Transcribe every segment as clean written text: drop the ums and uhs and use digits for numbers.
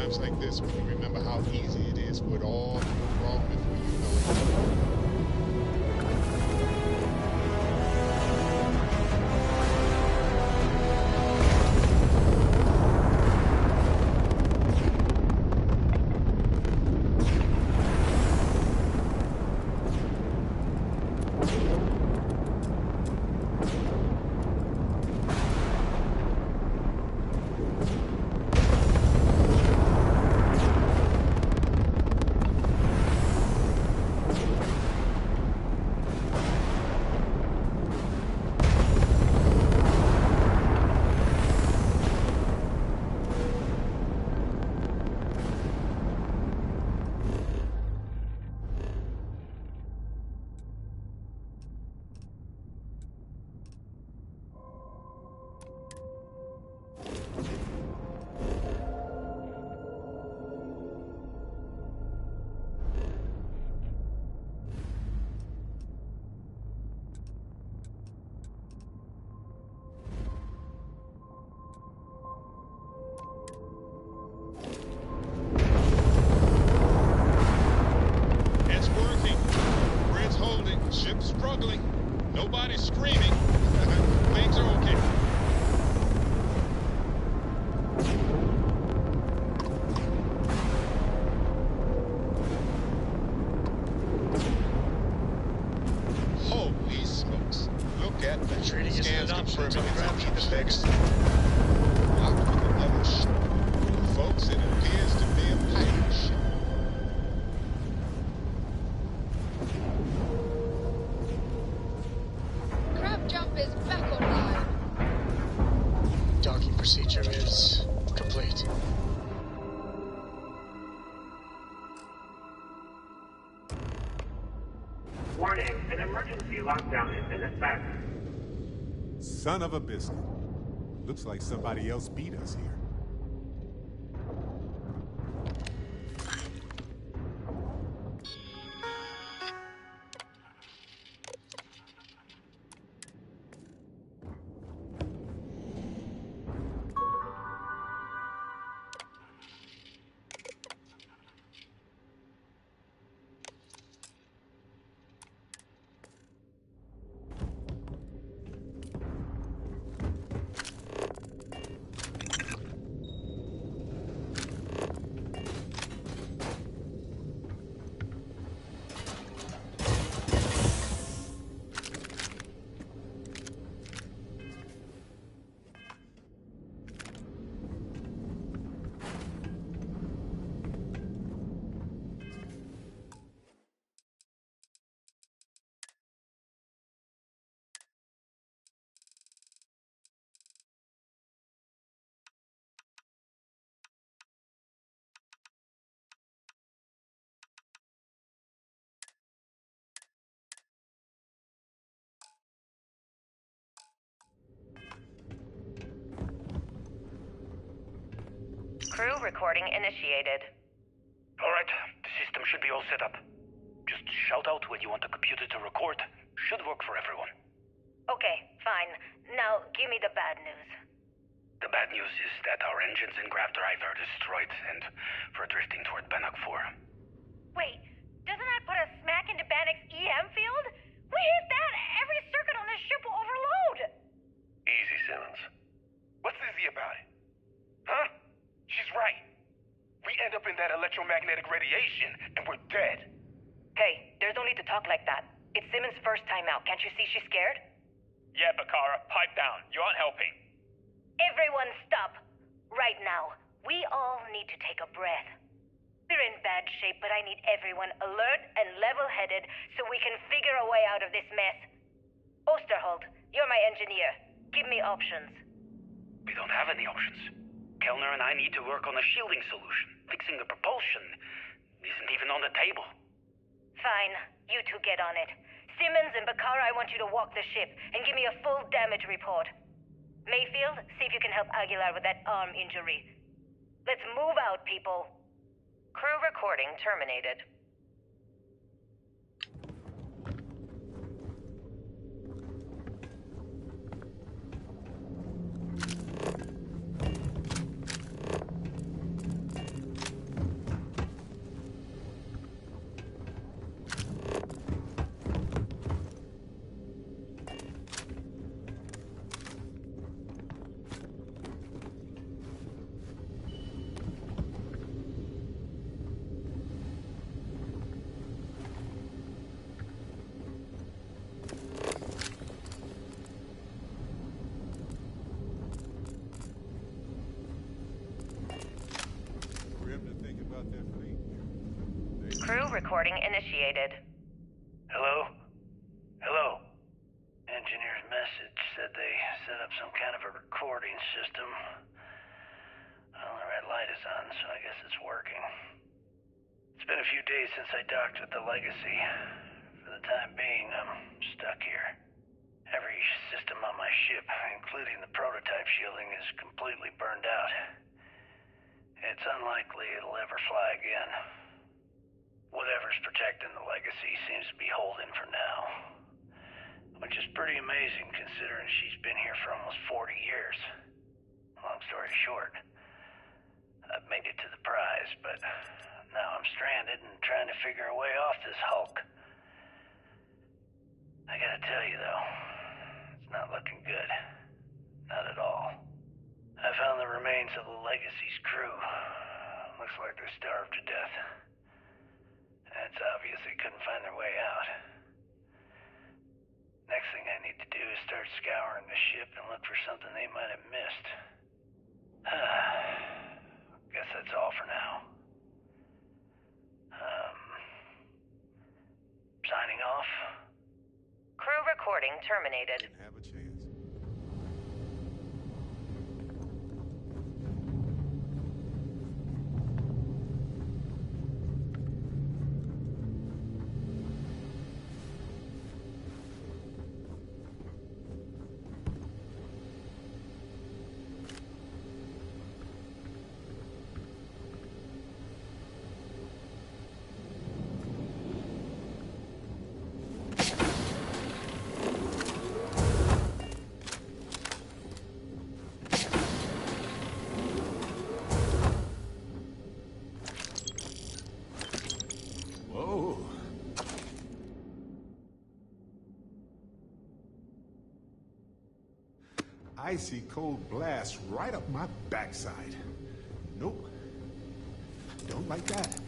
times like this when you remember how easy it is for it all to go wrong before you know it. Ship's struggling. Nobody's screaming. Things are okay. Holy smokes. Look at that. Scans confirming it's empty defects. Locked with another ship. Folks, it appears to be a pirate ship. Jump is back online. Docking procedure is complete. Warning, an emergency lockdown is in effect. Son of a biscuit. Looks like somebody else beat us here. Crew recording initiated. Alright, the system should be all set up. Just shout out when you want the computer to record. Should work for everyone. Okay, fine. Now, give me the bad news. The bad news is that our engines and grav drive are destroyed, and we're drifting toward Bannock 4. Wait, doesn't that put us smack into Bannock's EM field? We hit that, every circuit on this ship will overload! Easy, Simmons. What's easy about it? Huh? She's right. We end up in that electromagnetic radiation, and we're dead. Hey, there's no need to talk like that. It's Simmons' first time out. Can't you see she's scared? Yeah, Bakara, pipe down. You aren't helping. Everyone stop. Right now, we all need to take a breath. We're in bad shape, but I need everyone alert and level-headed so we can figure a way out of this mess. Osterholt, you're my engineer. Give me options. We don't have any options. Kellner and I need to work on a shielding solution. Fixing the propulsion isn't even on the table. Fine. You two get on it. Simmons and Bakara, I want you to walk the ship and give me a full damage report. Mayfield, see if you can help Aguilar with that arm injury. Let's move out, people. Crew recording terminated. recording initiated. Hello? Hello? Engineer's message said they set up some kind of a recording system. Well, the red light is on, so I guess it's working. It's been a few days since I docked with the Legacy. For the time being, I'm stuck here. Every system on my ship, including the prototype shielding, is completely burned out. It's unlikely it'll ever fly again. Whatever's protecting the Legacy seems to be holding for now. Which is pretty amazing considering she's been here for almost 40 years. Long story short, I've made it to the prize, but now I'm stranded and trying to figure a way off this hulk. I gotta tell you though, it's not looking good. Not at all. I found the remains of the Legacy's crew. Looks like they starved to death. It's obvious they couldn't find their way out. Next thing I need to do is start scouring the ship and look for something they might have missed. Guess that's all for now. Signing off. Crew recording terminated. Didn't have a chance. Whoa. Icy cold blast right up my backside. Nope. Don't like that.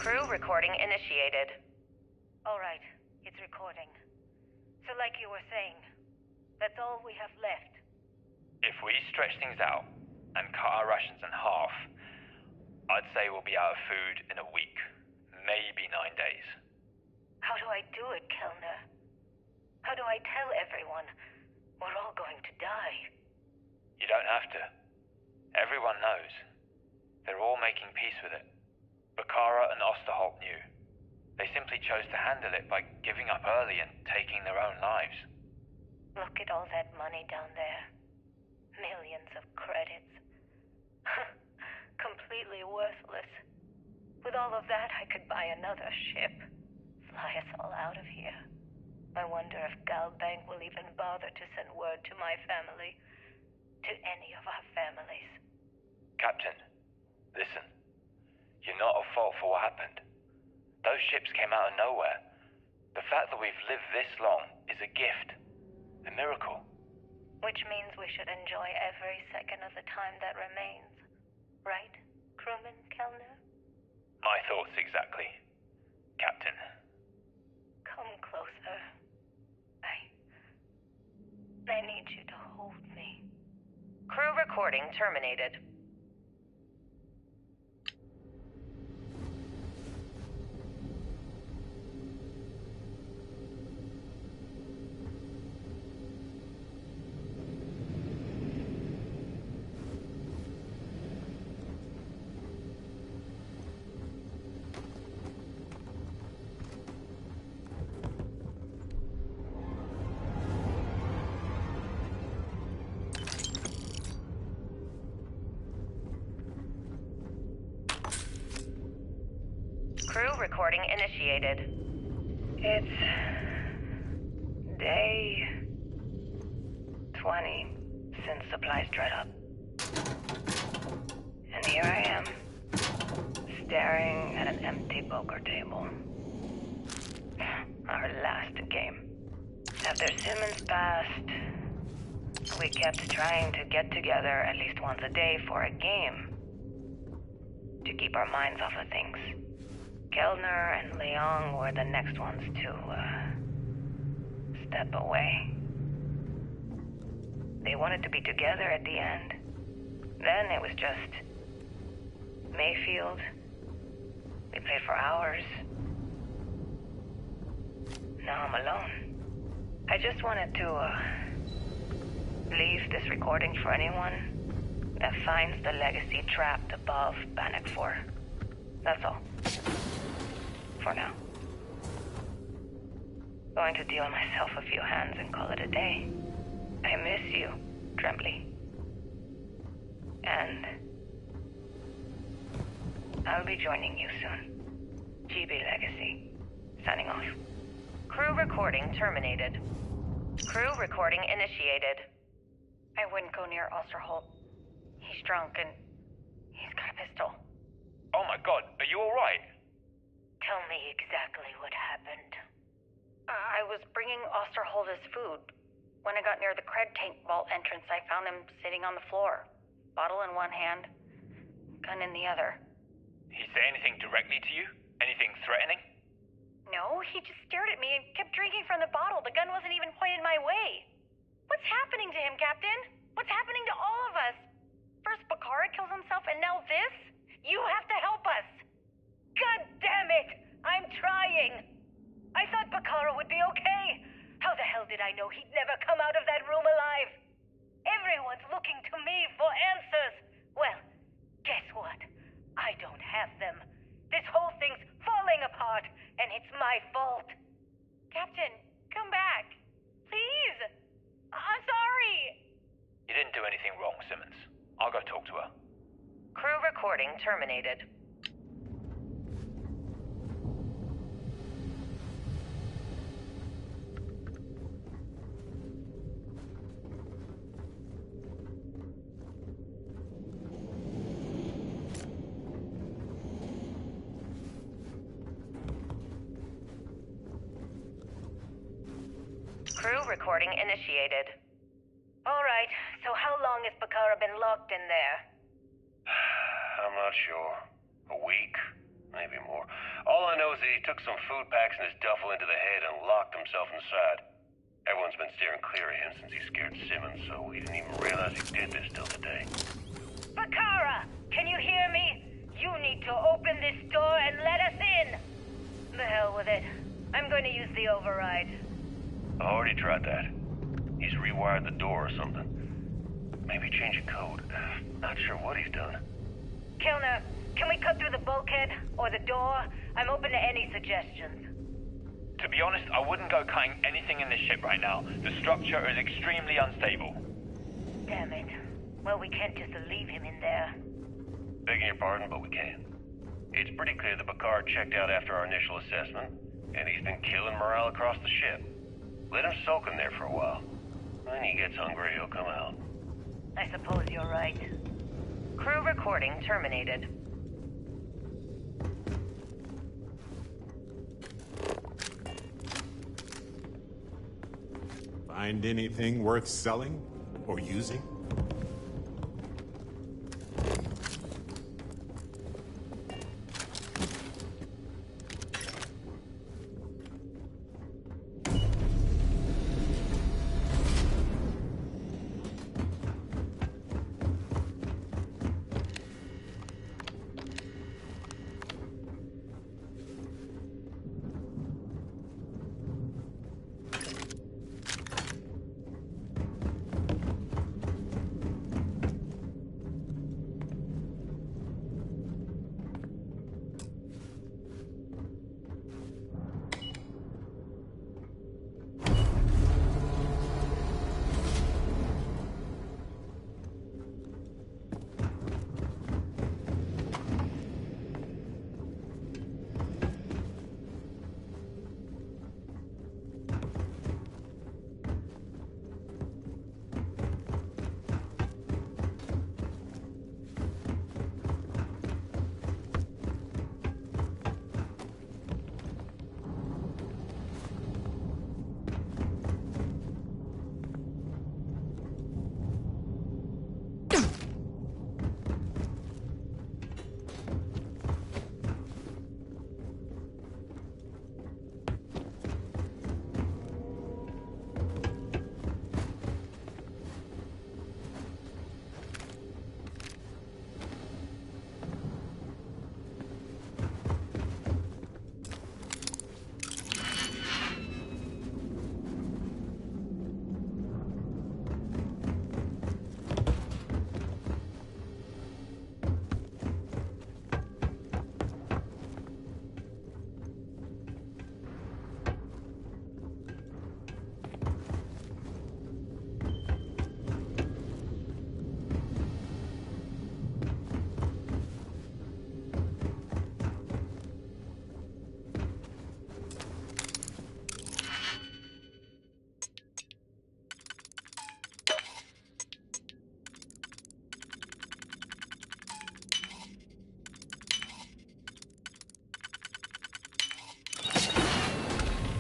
Crew recording initiated. All right, it's recording. So like you were saying, that's all we have left. If we stretch things out and cut our rations in half, I'd say we'll be out of food in a week. maybe 9 days. How do I do it, Kellner? How do I tell everyone we're all going to die? You don't have to. Everyone knows. They're all making peace with it. Bakara and Osterholt knew. They simply chose to handle it by giving up early and taking their own lives. Look at all that money down there. Millions of credits. Completely worthless. With all of that, I could buy another ship. Fly us all out of here. I wonder if Galbank will even bother to send word to my family. To any of our families. Captain, listen. You're not at fault for what happened. Those ships came out of nowhere. The fact that we've lived this long is a gift. A miracle. Which means we should enjoy every second of the time that remains. Right, crewman Kellner? My thoughts exactly. Captain. Come closer. I need you to hold me. Crew recording terminated. Crew recording initiated. It's day 20 since supplies dried up. And here I am, staring at an empty poker table. Our last game. After Simmons passed, we kept trying to get together at least once a day for a game. To keep our minds off of things. Kellner and Leong were the next ones to, step away. They wanted to be together at the end. Then it was just Mayfield. We played for hours. Now I'm alone. I just wanted to, leave this recording for anyone that finds the legacy trapped above Bannock 4. That's all. For now. Going to deal myself a few hands and call it a day. I miss you, Trembly. And I'll be joining you soon. GB Legacy. Signing off. Crew recording terminated. Crew recording initiated. I wouldn't go near Osterholt. He's drunk and he's got a pistol. Oh my god, are you alright? Tell me exactly what happened. I was bringing Osterholt his food. When I got near the cred tank vault entrance, I found him sitting on the floor. Bottle in one hand, gun in the other. He say anything directly to you? Anything threatening? No, he just stared at me and kept drinking from the bottle. The gun wasn't even pointed my way. What's happening to him, Captain? What's happening to all of us? First Bakara kills himself and now this? You have to help us! God damn it! I'm trying! I thought Bakara would be okay. How the hell did I know he'd never come out of that room alive? Everyone's looking to me for answers. Well, guess what? I don't have them. This whole thing's falling apart, and it's my fault. Captain, come back. Please! I'm sorry! You didn't do anything wrong, Simmons. I'll go talk to her. Crew recording terminated. Crew recording initiated. All right, so how long has Bakara been locked in there? I'm not sure. A week? Maybe more. All I know is that he took some food packs in his duffel into the head and locked himself inside. Everyone's been steering clear of him since he scared Simmons, so we didn't even realize he did this till today. Bakara! Can you hear me? You need to open this door and let us in! The hell with it. I'm going to use the override. I already tried that. He's rewired the door or something. Maybe change a code. Not sure what he's done. Kellner, can we cut through the bulkhead? Or the door? I'm open to any suggestions. To be honest, I wouldn't go cutting anything in this ship right now. The structure is extremely unstable. Damn it. Well, we can't just leave him in there. Begging your pardon, but we can. It's pretty clear that Picard checked out after our initial assessment, and he's been killing morale across the ship. Let him soak in there for a while. When he gets hungry, he'll come out. I suppose you're right. Crew recording terminated. Find anything worth selling or using?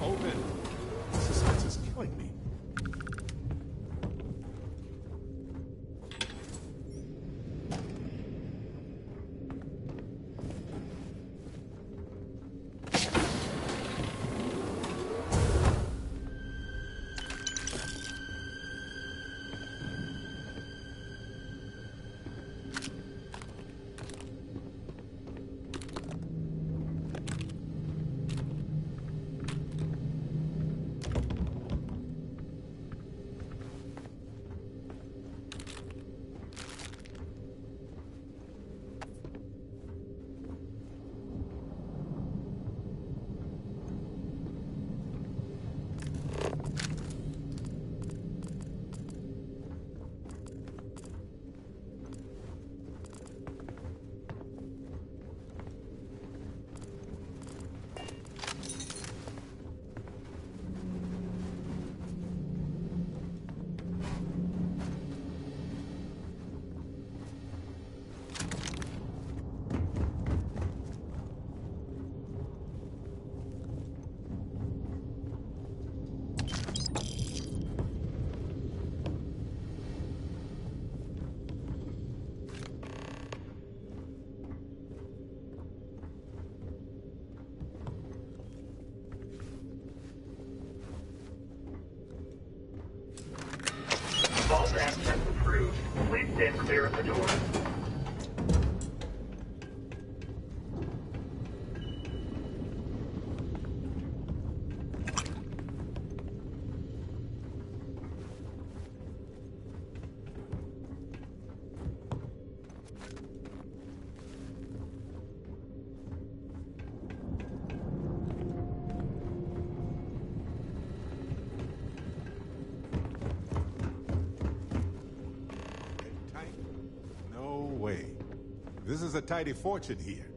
Open. Suspense is killing me. All draft tests approved. Please stand clear of the door. This is a tidy fortune here.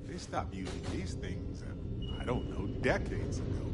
They stopped using these things, I don't know, decades ago.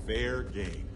Fair game.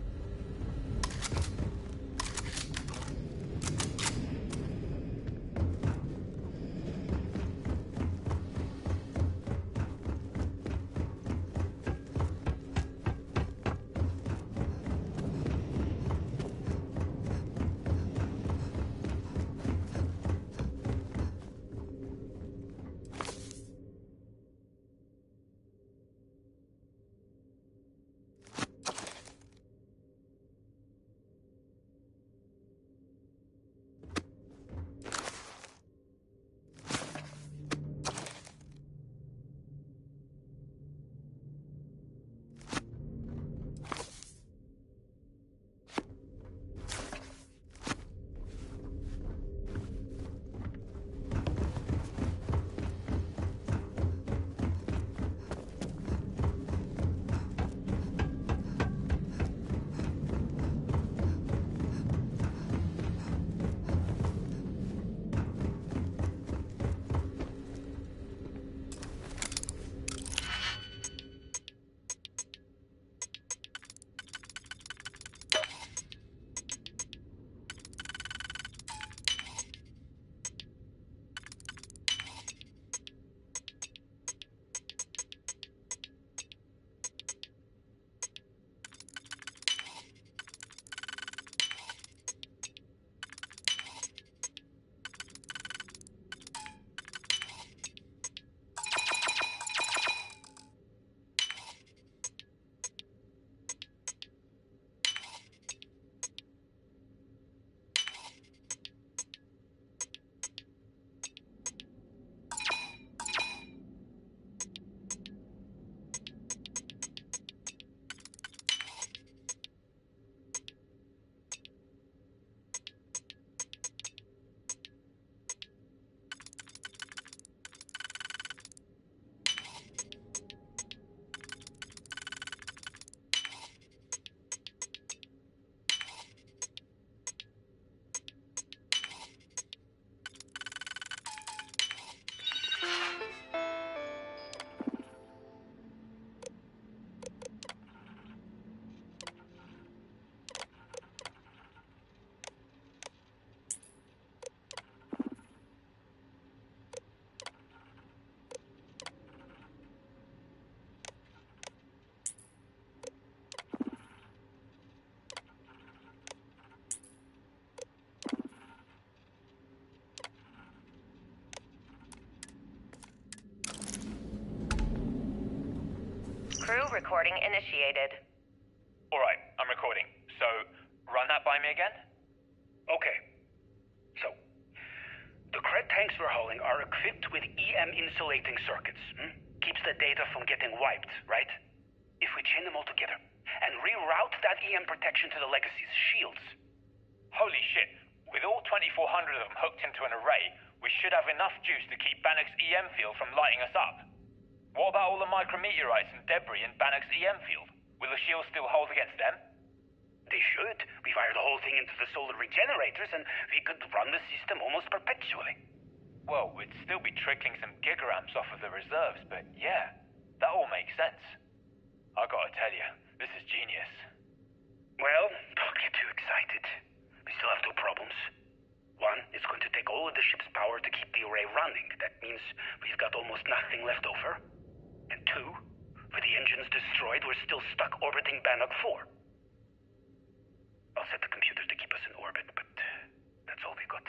Crew recording initiated. Alright, I'm recording. So, run that by me again? Okay. So, the cred tanks we're hauling are equipped with EM insulating circuits. Keeps the data from getting wiped, right? If we chain them all together and reroute that EM protection to the Legacy's shields. Holy shit. With all 2,400 of them hooked into an array, we should have enough juice to keep Bannock's EM field from lighting us up. What about all the micrometeorites and debris in Bannock's EM field? Will the shield still hold against them? They should. We fire the whole thing into the solar regenerators and we could run the system almost perpetually. Well, we'd still be trickling some gigaramps off of the reserves, but yeah, that all makes sense. I gotta tell you, this is genius. Well, don't get too excited. We still have two problems. One, it's going to take all of the ship's power to keep the array running. That means we've got almost nothing left over. And two, with the engines destroyed, we're still stuck orbiting Bannock 4. I'll set the computers to keep us in orbit, but that's all we got.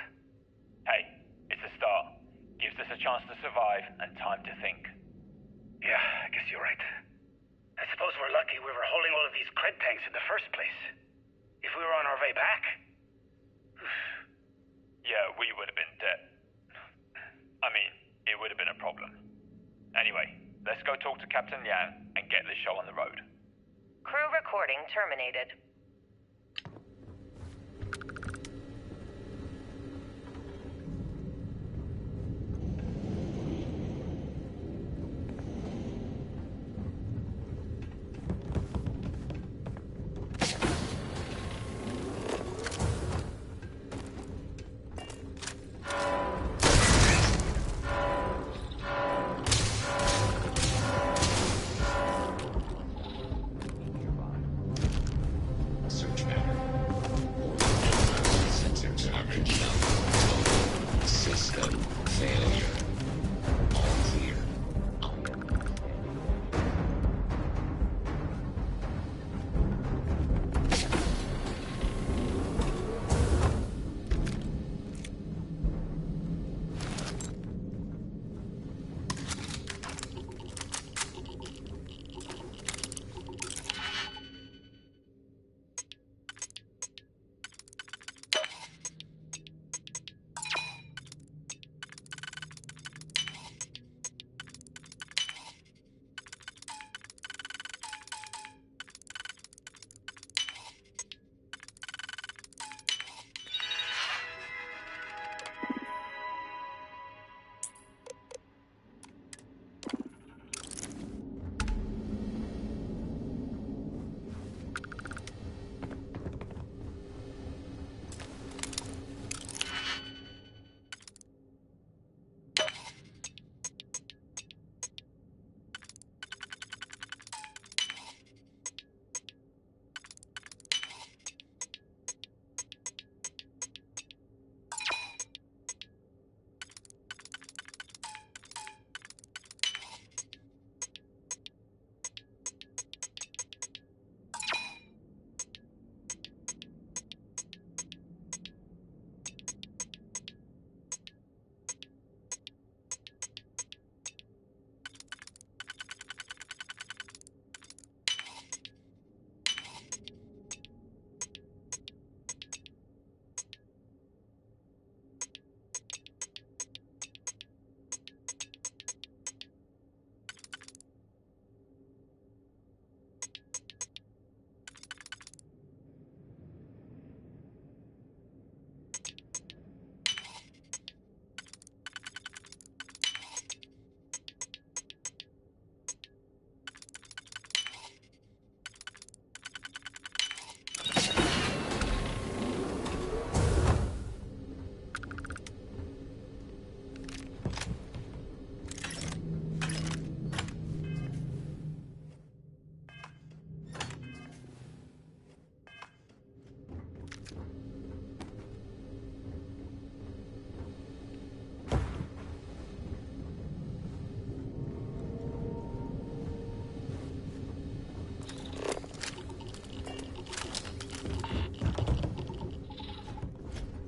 Hey, it's a start. Gives us a chance to survive and time to think. Yeah, I guess you're right. I suppose we're lucky we were holding all of these cred tanks in the first place. If we were on our way back... Yeah, we would have been dead. I mean, it would have been a problem. Anyway, let's go talk to Captain Yang and get this show on the road. Crew recording terminated. Search matter. Sensor damage. System failure. All clear.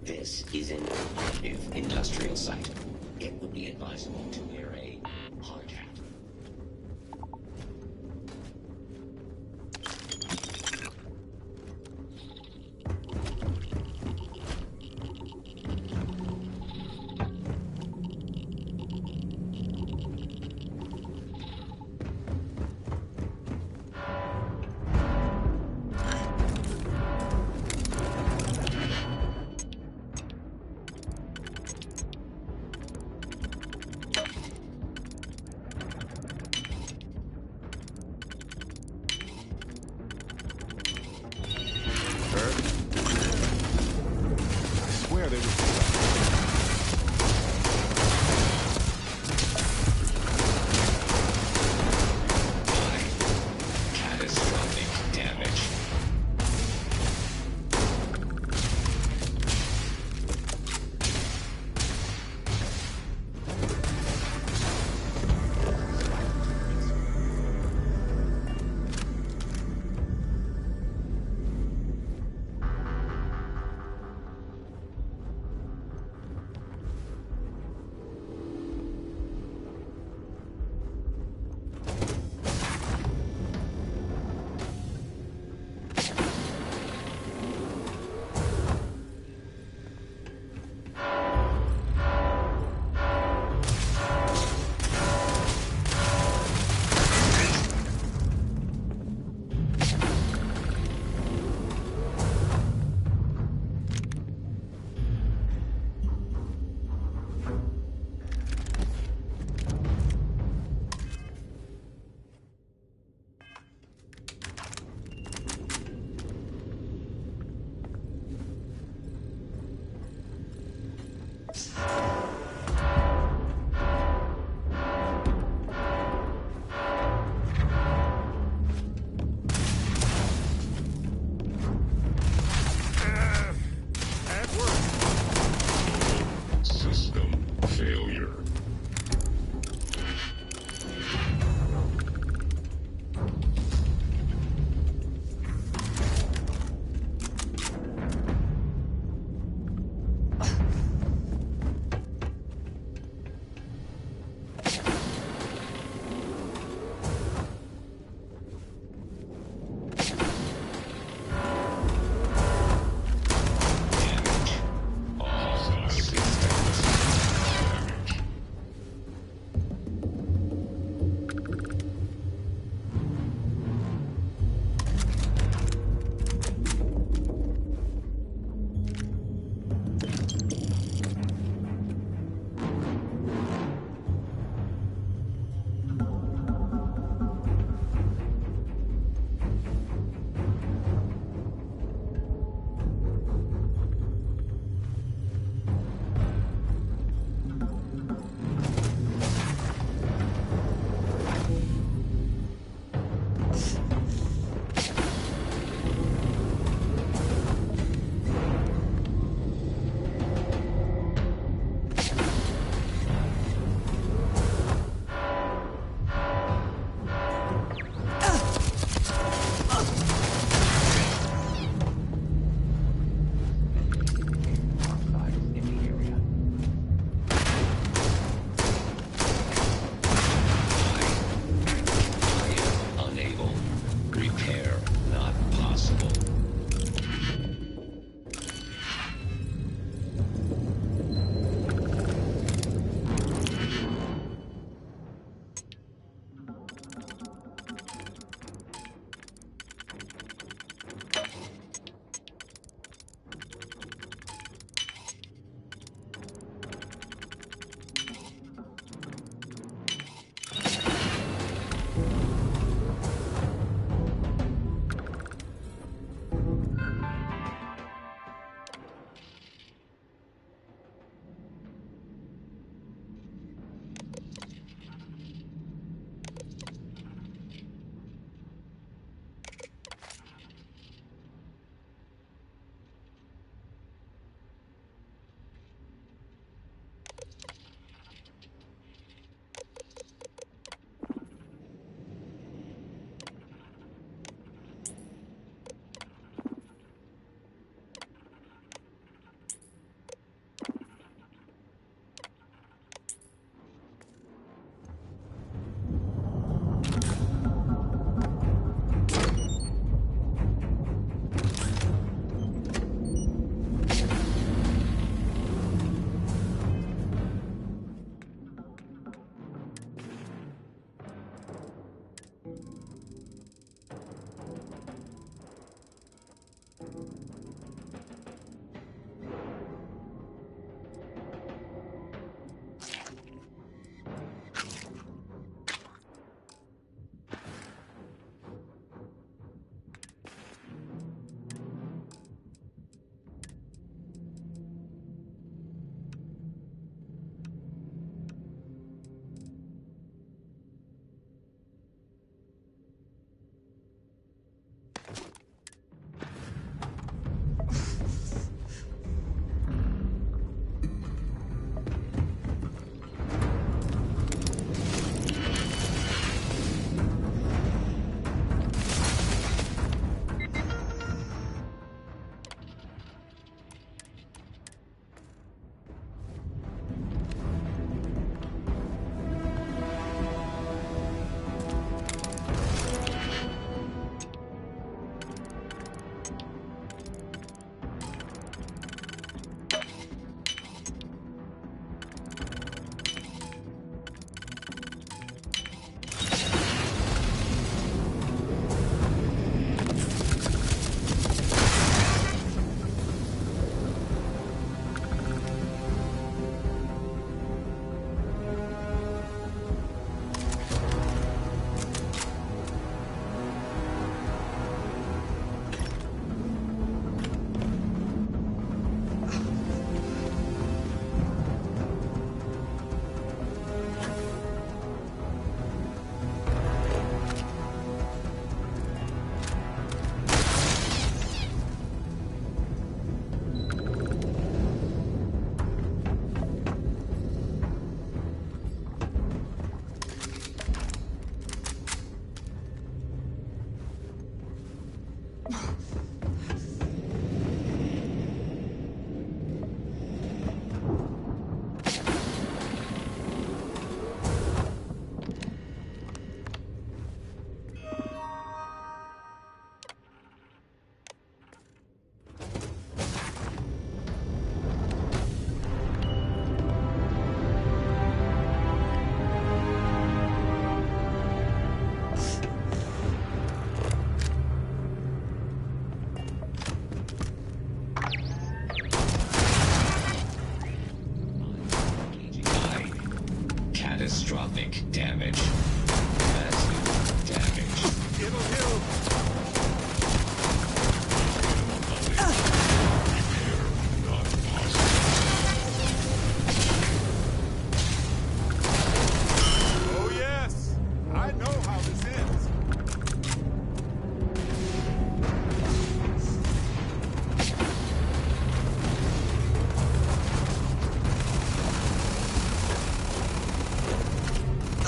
This is an active industrial site. It would be advisable to wear a hard hat.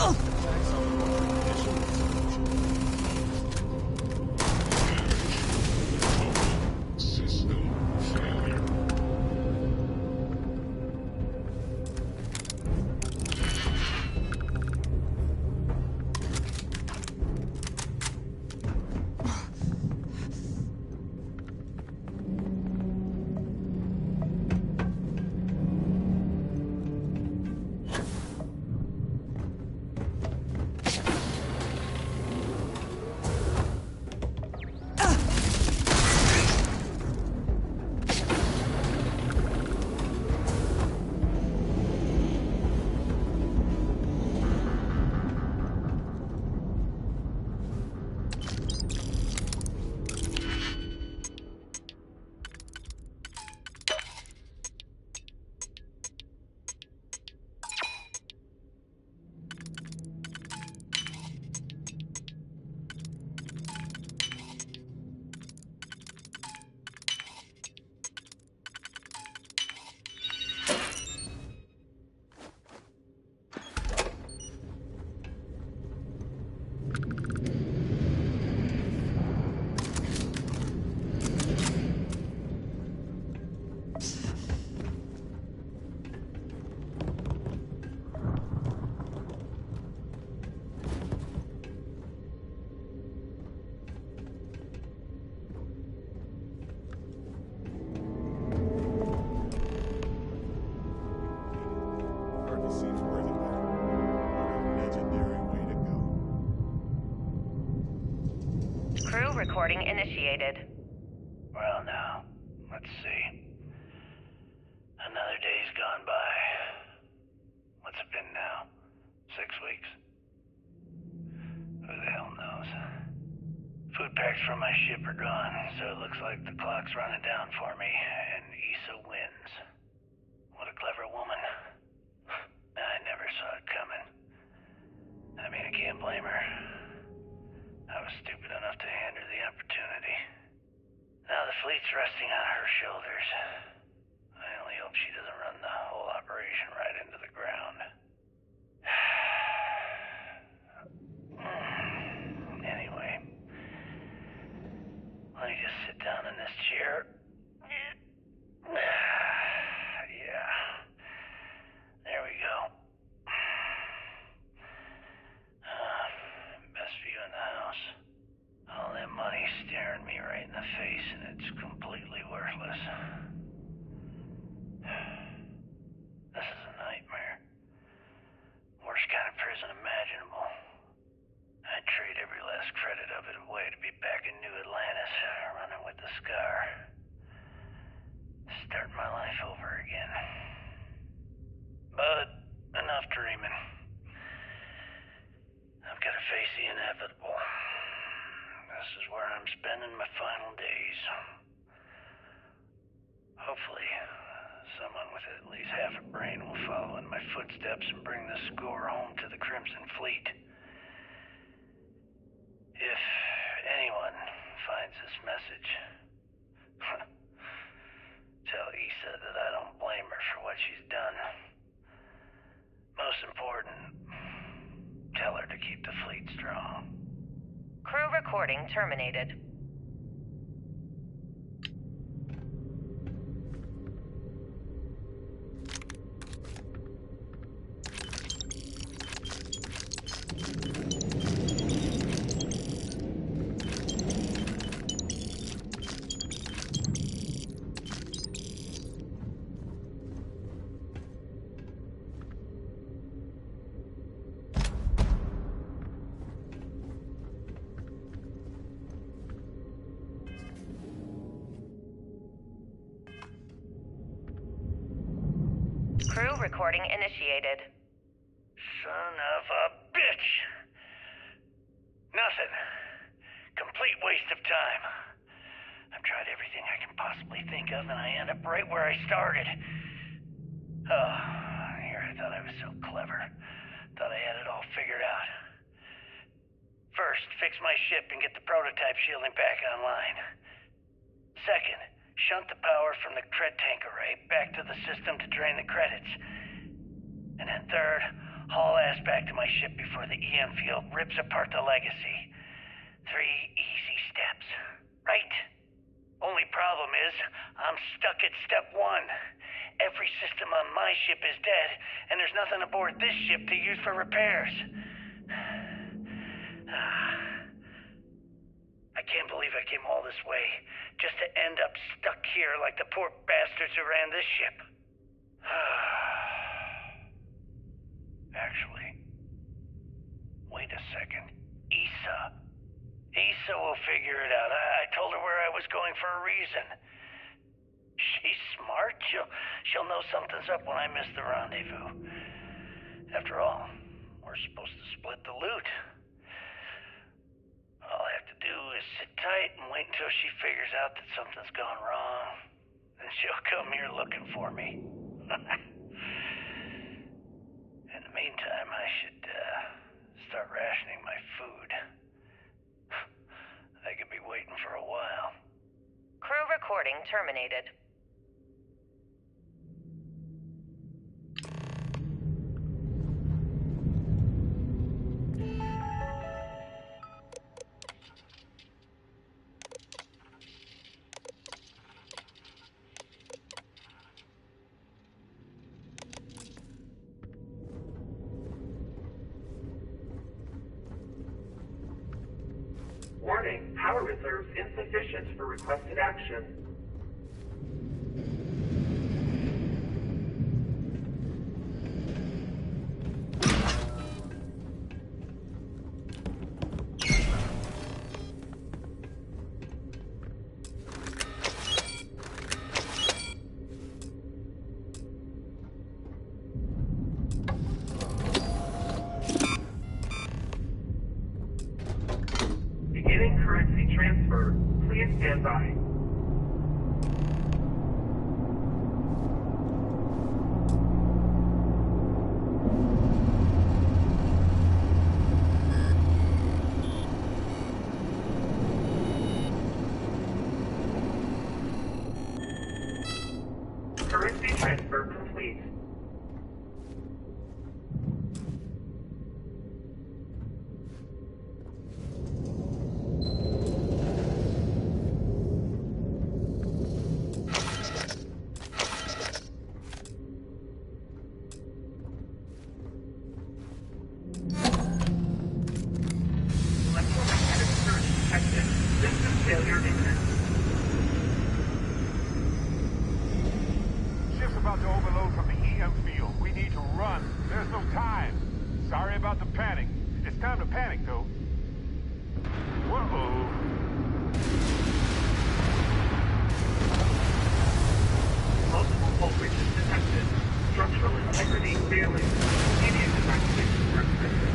Attacks on the most initial System failure. Turkey seems worth it. What a legendary way to go. Crew recording initiated. Well, now, let's see. Another day's gone by. What's it been now? 6 weeks? Who the hell knows? Food packs from my ship are gone, so it looks like the clock's running down for me, and Issa wins. What a clever woman. I never saw it coming. I mean, I can't blame her. I was stupid enough to hand her the opportunity. Now the fleet's resting on her shoulders. I only hope she doesn't run the whole operation right into the ground. Anyway, let me just sit down in this chair. Yeah. There we go. Best view in the house. All that money staring me right in the face, and it's completely worthless. This is a nightmare. Worst kind of prison imaginable. I'd trade every last credit of it away to be back in New Atlantis, running with the Scar. Start my life over again. But enough dreaming. I've got to face the inevitable. This is where I'm spending my final days. Hopefully, someone with at least half a brain will follow in my footsteps and bring the score home to the Crimson Fleet. If anyone finds this message, tell Issa that I don't blame her for what she's done. Most important, tell her to keep the fleet strong. Crew recording terminated. Crew recording initiated. Son of a bitch! Nothing. Complete waste of time. I've tried everything I can possibly think of, and I end up right where I started. Oh, here I thought I was so clever. Thought I had it all figured out. First, fix my ship and get the prototype shielding back online. Second, shunt the power from the cred tank array back to the system to drain the credits. And then third, haul ass back to my ship before the EM field rips apart the legacy. 3 easy steps, right? Only problem is, I'm stuck at step 1. Every system on my ship is dead, and there's nothing aboard this ship to use for repairs. I can't believe I came all this way, just to end up stuck here like the poor bastards who ran this ship. Actually, wait a second. Issa will figure it out. I told her where I was going for a reason. She's smart. She'll know something's up when I miss the rendezvous. After all, we're supposed to split the loot. All I have to do is sit tight and wait until she figures out that something's gone wrong. Then she'll come here looking for me. In the meantime, I should start rationing my food. I could be waiting for a while. Crew recording terminated. Warning, power reserves insufficient for requested action. Beginning currency transfer. Please stand by. Currency transfer complete. Electromagnetic surge detected. System failure imminent. Ship's about to overload from the EM field. We need to run. There's no time. Sorry about the panic. It's time to panic, though. Whoa. Multiple voltages detected. Structural integrity failing. Immediate evacuation recommended.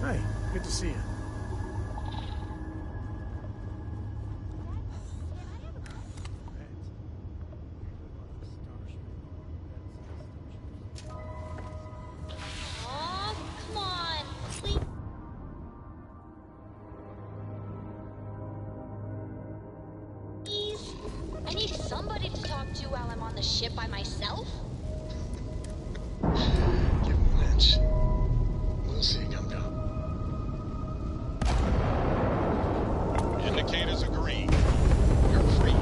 Hi, good to see you. Aw, come on. Please. Please. I need somebody to talk to while I'm on the ship by myself. Give him an inch. We'll see, Gum-Gum. Indicators agree. You're free.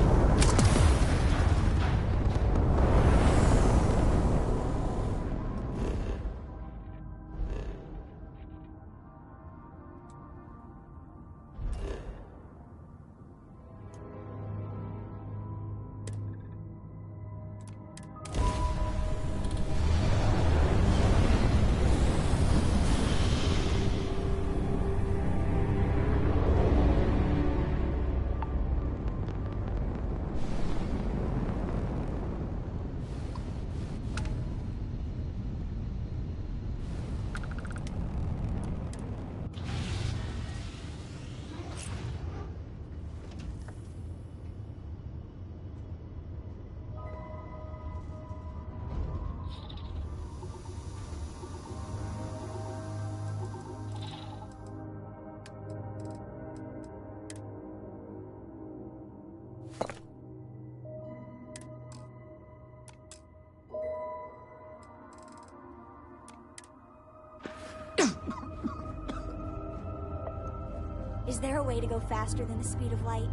Is there a way to go faster than the speed of light?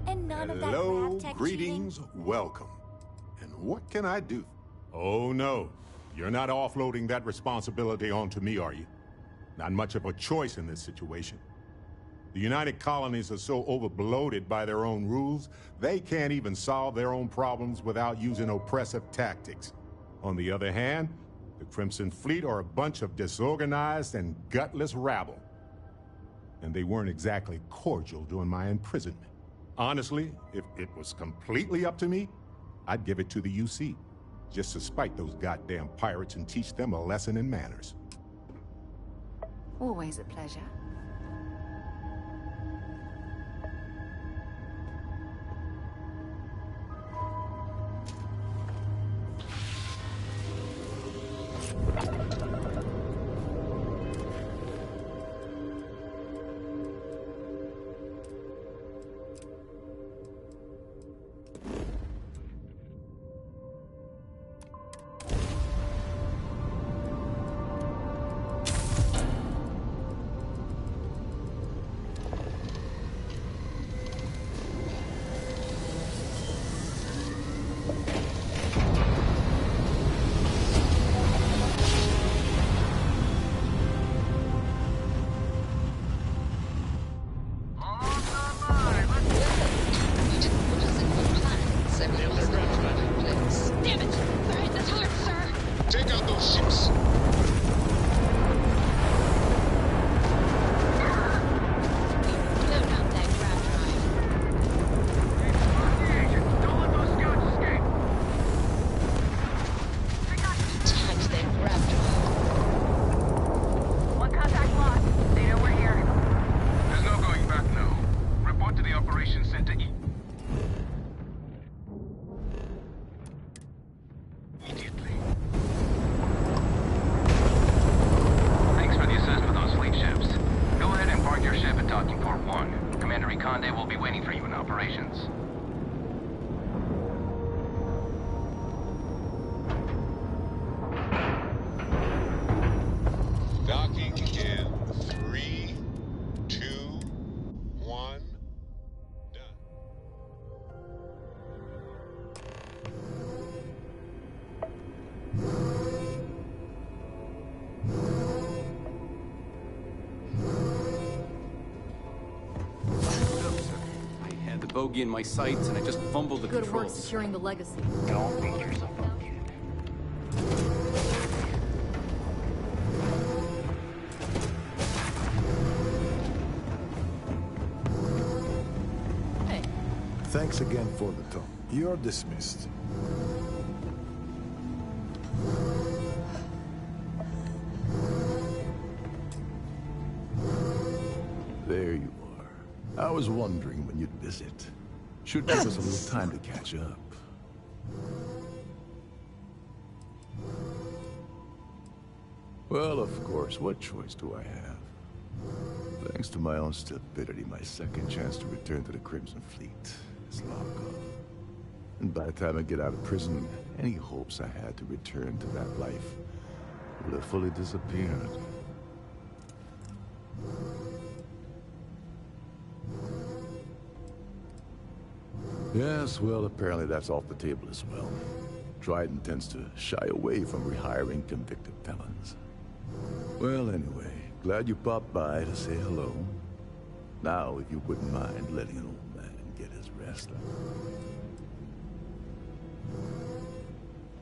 And none of that lab tech greetings, cheating? welcome. And what can I do? Oh no, you're not offloading that responsibility onto me, are you? Not much of a choice in this situation. The United Colonies are so overbloated by their own rules, they can't even solve their own problems without using oppressive tactics. On the other hand, the Crimson Fleet are a bunch of disorganized and gutless rabble. And they weren't exactly cordial during my imprisonment. Honestly, if it was completely up to me, I'd give it to the UC, just to spite those goddamn pirates and teach them a lesson in manners. Always a pleasure. Bogey in my sights, and I just fumbled the Good controls. work securing the legacy. Don't beat yourself up, kid. Hey. Thanks again for the talk. You're dismissed. There you are. I was wondering when you'd visit. Should give us a little time to catch up. Well, of course, what choice do I have? Thanks to my own stupidity, my second chance to return to the Crimson Fleet is long gone. And by the time I get out of prison, any hopes I had to return to that life will have fully disappeared. Yes, well, apparently that's off the table as well. Dryden tends to shy away from rehiring convicted felons. Well, anyway, glad you popped by to say hello. Now, if you wouldn't mind letting an old man get his rest.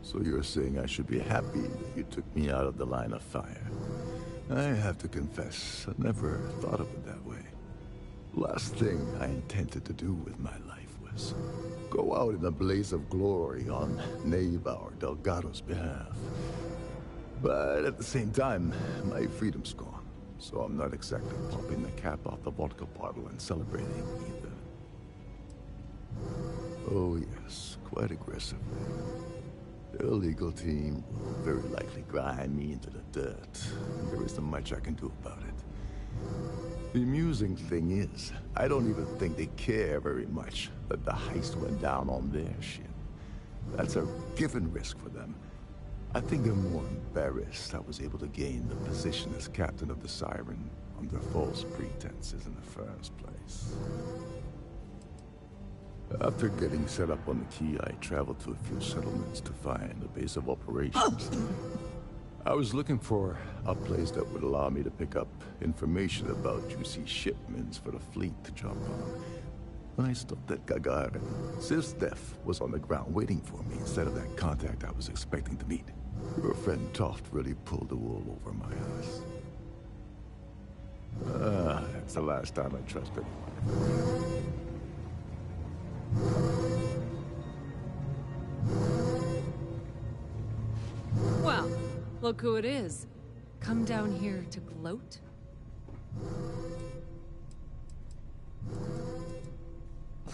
So you're saying I should be happy that you took me out of the line of fire. I have to confess, I never thought of it that way. Last thing I intended to do with my life was go out in a blaze of glory on Navar Delgado's behalf. But at the same time, my freedom's gone, so I'm not exactly popping the cap off the vodka bottle and celebrating either. Oh yes, quite aggressively. The illegal team will very likely grind me into the dirt, and there isn't much I can do about it. The amusing thing is, I don't even think they care very much that the heist went down on their ship. That's a given risk for them. I think they're more embarrassed I was able to gain the position as captain of the Siren under false pretenses in the first place. After getting set up on the key, I traveled to a few settlements to find a base of operations. I was looking for a place that would allow me to pick up information about juicy shipments for the fleet to jump on. When I stopped at Gagarin, Sysdef was on the ground waiting for me instead of that contact I was expecting to meet. Your friend Toft really pulled the wool over my eyes. That's the last time I trust anyone. Well, look who it is. Come down here to gloat?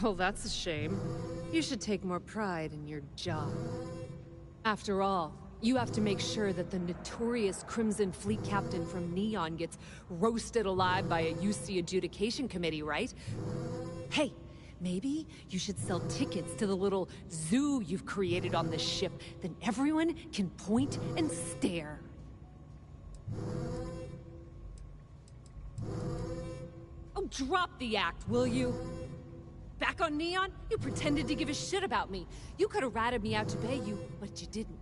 Well, that's a shame. You should take more pride in your job. After all, you have to make sure that the notorious Crimson Fleet captain from Neon gets roasted alive by a UC adjudication committee, right? Hey, maybe you should sell tickets to the little zoo you've created on this ship. Then everyone can point and stare. Oh, drop the act, will you? Back on Neon, you pretended to give a shit about me. You could have ratted me out to pay you, but you didn't.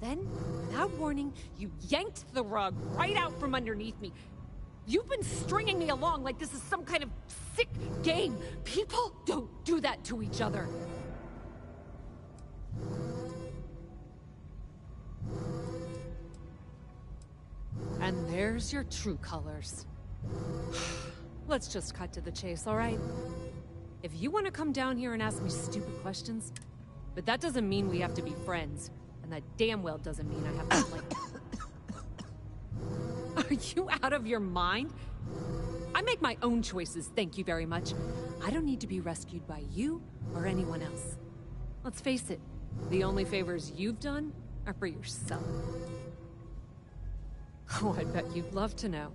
Then, without warning, you yanked the rug right out from underneath me. You've been stringing me along like this is some kind of sick game. People don't do that to each other. And there's your true colors. Let's just cut to the chase, all right? If you want to come down here and ask me stupid questions, but that doesn't mean we have to be friends. And that damn well doesn't mean I have to like... Are you out of your mind? I make my own choices, thank you very much. I don't need to be rescued by you or anyone else. Let's face it, the only favors you've done are for yourself. Oh, I bet you'd love to know.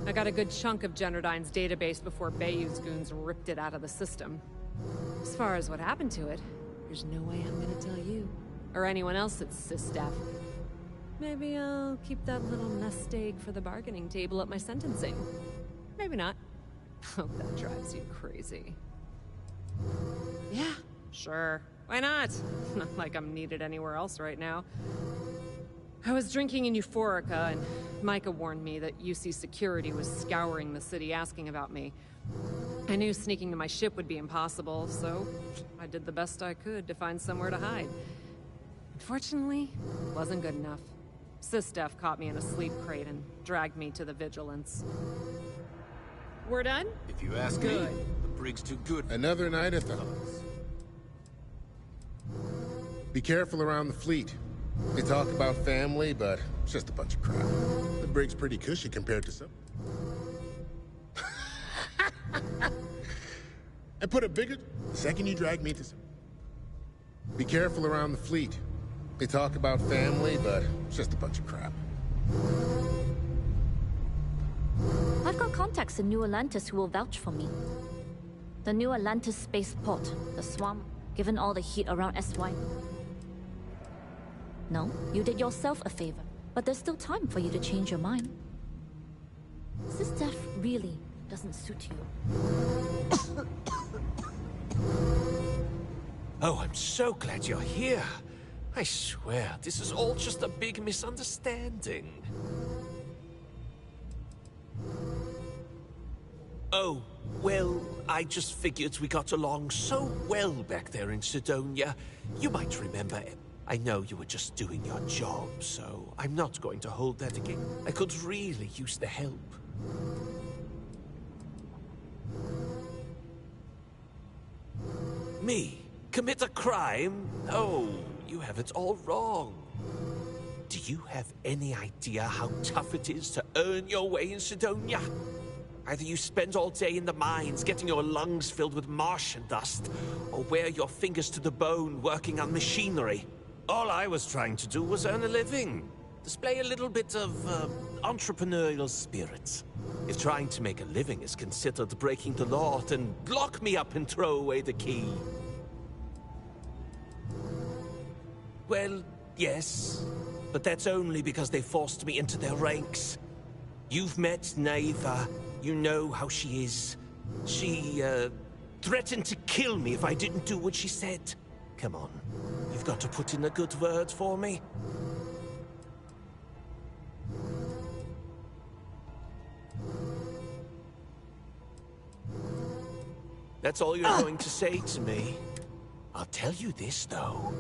I got a good chunk of Generdyne's database before Bayou's goons ripped it out of the system. As far as what happened to it, there's no way I'm gonna tell you. Or anyone else at Sysdef. Maybe I'll keep that little nest egg for the bargaining table at my sentencing. Maybe not. Hope that drives you crazy. Yeah, sure. Why not? Not like I'm needed anywhere else right now. I was drinking in Euphorica, and Micah warned me that UC security was scouring the city asking about me. I knew sneaking to my ship would be impossible, so I did the best I could to find somewhere to hide. Unfortunately, it wasn't good enough. Sysdef caught me in a sleep crate and dragged me to the Vigilance. We're done? If you ask me, the brig's too good. Another night at the house. Be careful around the fleet. They talk about family, but it's just a bunch of crap. The brig's pretty cushy compared to some. And put a bigger... The second you drag me into some... Be careful around the fleet. They talk about family, but it's just a bunch of crap. I've got contacts in New Atlantis who will vouch for me. The New Atlantis spaceport, the swamp, given all the heat around SY. No, you did yourself a favor, but there's still time for you to change your mind. This death really doesn't suit you. Oh, I'm so glad you're here. I swear, this is all just a big misunderstanding. Oh, well, I just figured we got along so well back there in Sidonia. You might remember. I know you were just doing your job, so I'm not going to hold that again. I could really use the help. Me? Commit a crime? Oh, you have it all wrong. Do you have any idea how tough it is to earn your way in Sidonia? Either you spend all day in the mines getting your lungs filled with Martian dust, or wear your fingers to the bone working on machinery. All I was trying to do was earn a living. Display a little bit of entrepreneurial spirit. If trying to make a living is considered breaking the law, then lock me up and throw away the key. Well, yes, but that's only because they forced me into their ranks. You've met Naeva. You know how she is. She, threatened to kill me if I didn't do what she said. Come on, you've got to put in a good word for me. That's all you're going to say to me? I'll tell you this, though.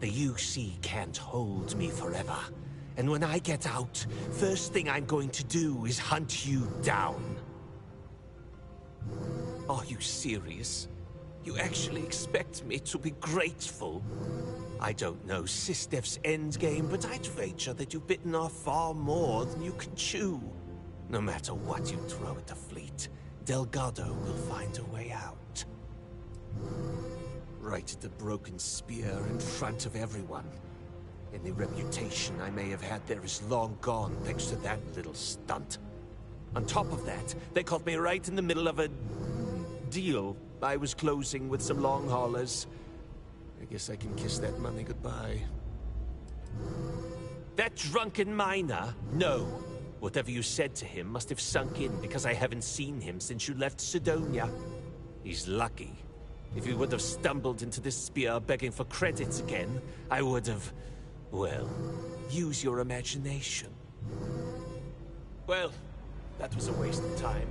The UC can't hold me forever. And when I get out, first thing I'm going to do is hunt you down. Are you serious? You actually expect me to be grateful? I don't know SysDef's endgame, but I'd wager that you've bitten off far more than you can chew. No matter what you throw at the fleet, Delgado will find a way out. Right at the broken spear in front of everyone. Any reputation I may have had there is long gone thanks to that little stunt. On top of that, they caught me right in the middle of a deal I was closing with some long haulers. I guess I can kiss that money goodbye. That drunken miner? No. Whatever you said to him must have sunk in because I haven't seen him since you left Sidonia. He's lucky. If he would have stumbled into this spear begging for credits again, I would have... well, use your imagination. Well, that was a waste of time.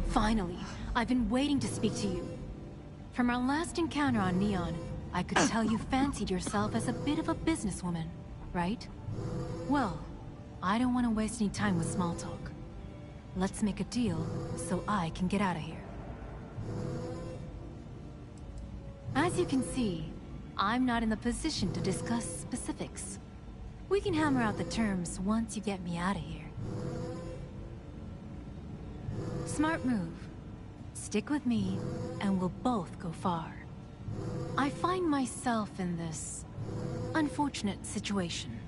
Finally, I've been waiting to speak to you. From our last encounter on Neon, I could tell you fancied yourself as a bit of a businesswoman, right? Well, I don't want to waste any time with small talk. Let's make a deal so I can get out of here. As you can see, I'm not in the position to discuss specifics. We can hammer out the terms once you get me out of here. Smart move. Stick with me, and we'll both go far. I find myself in this unfortunate situation,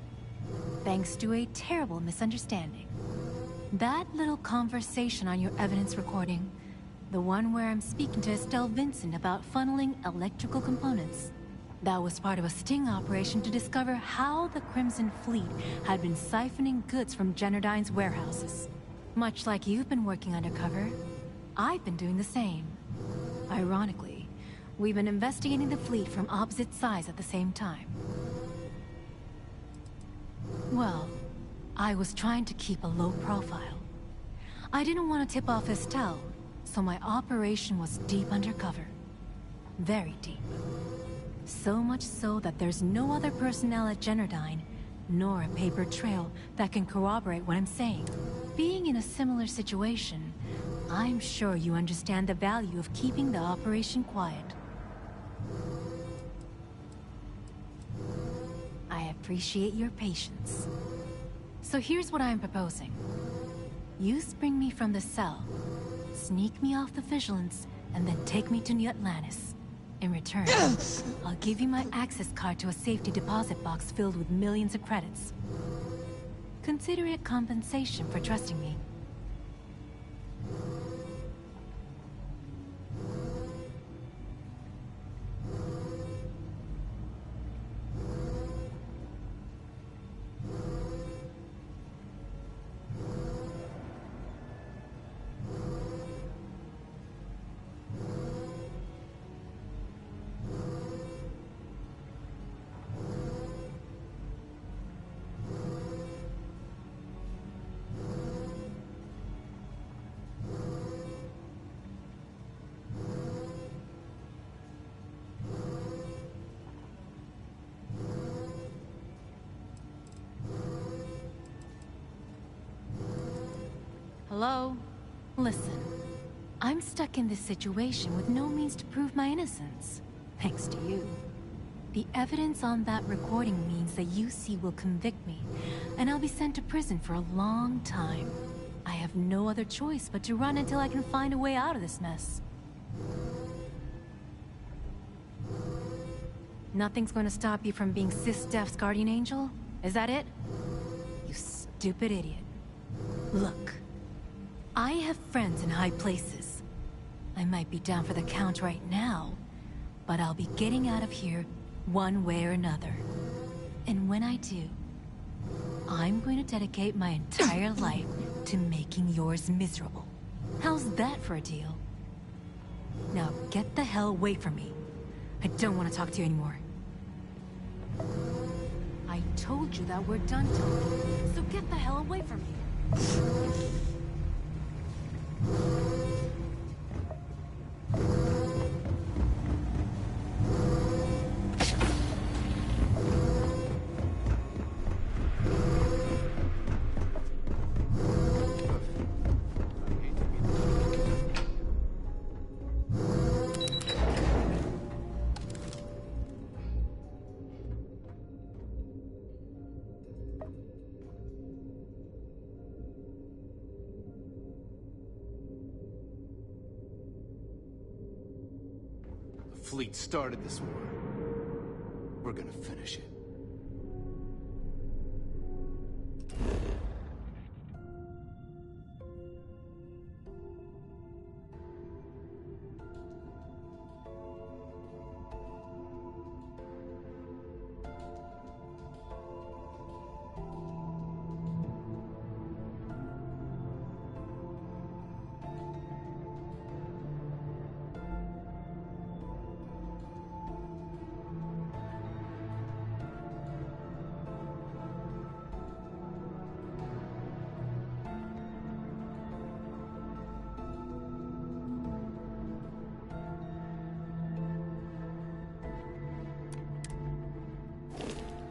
thanks to a terrible misunderstanding. That little conversation on your evidence recording, the one where I'm speaking to Estelle Vincent about funneling electrical components, that was part of a sting operation to discover how the Crimson Fleet had been siphoning goods from Generdyne's warehouses. Much like you've been working undercover, I've been doing the same. Ironically, we've been investigating the fleet from opposite sides at the same time. Well, I was trying to keep a low profile. I didn't want to tip off Estelle, so my operation was deep undercover. Very deep. So much so that there's no other personnel at Generdyne, nor a paper trail that can corroborate what I'm saying. Being in a similar situation, I'm sure you understand the value of keeping the operation quiet. I appreciate your patience. So here's what I'm proposing. You spring me from the cell, sneak me off the Vigilance, and then take me to New Atlantis. In return, I'll give you my access card to a safety deposit box filled with millions of credits. Consider it compensation for trusting me. Hello? Listen, I'm stuck in this situation with no means to prove my innocence. Thanks to you. The evidence on that recording means that UC will convict me, and I'll be sent to prison for a long time. I have no other choice but to run until I can find a way out of this mess. Nothing's going to stop you from being Sis-Def's guardian angel? Is that it? You stupid idiot. Look. I have friends in high places. I might be down for the count right now, but I'll be getting out of here one way or another. And when I do, I'm going to dedicate my entire life to making yours miserable. How's that for a deal? Now get the hell away from me. I don't want to talk to you anymore. I told you that we're done talking, so get the hell away from me. The fleet started this war. We're gonna finish it.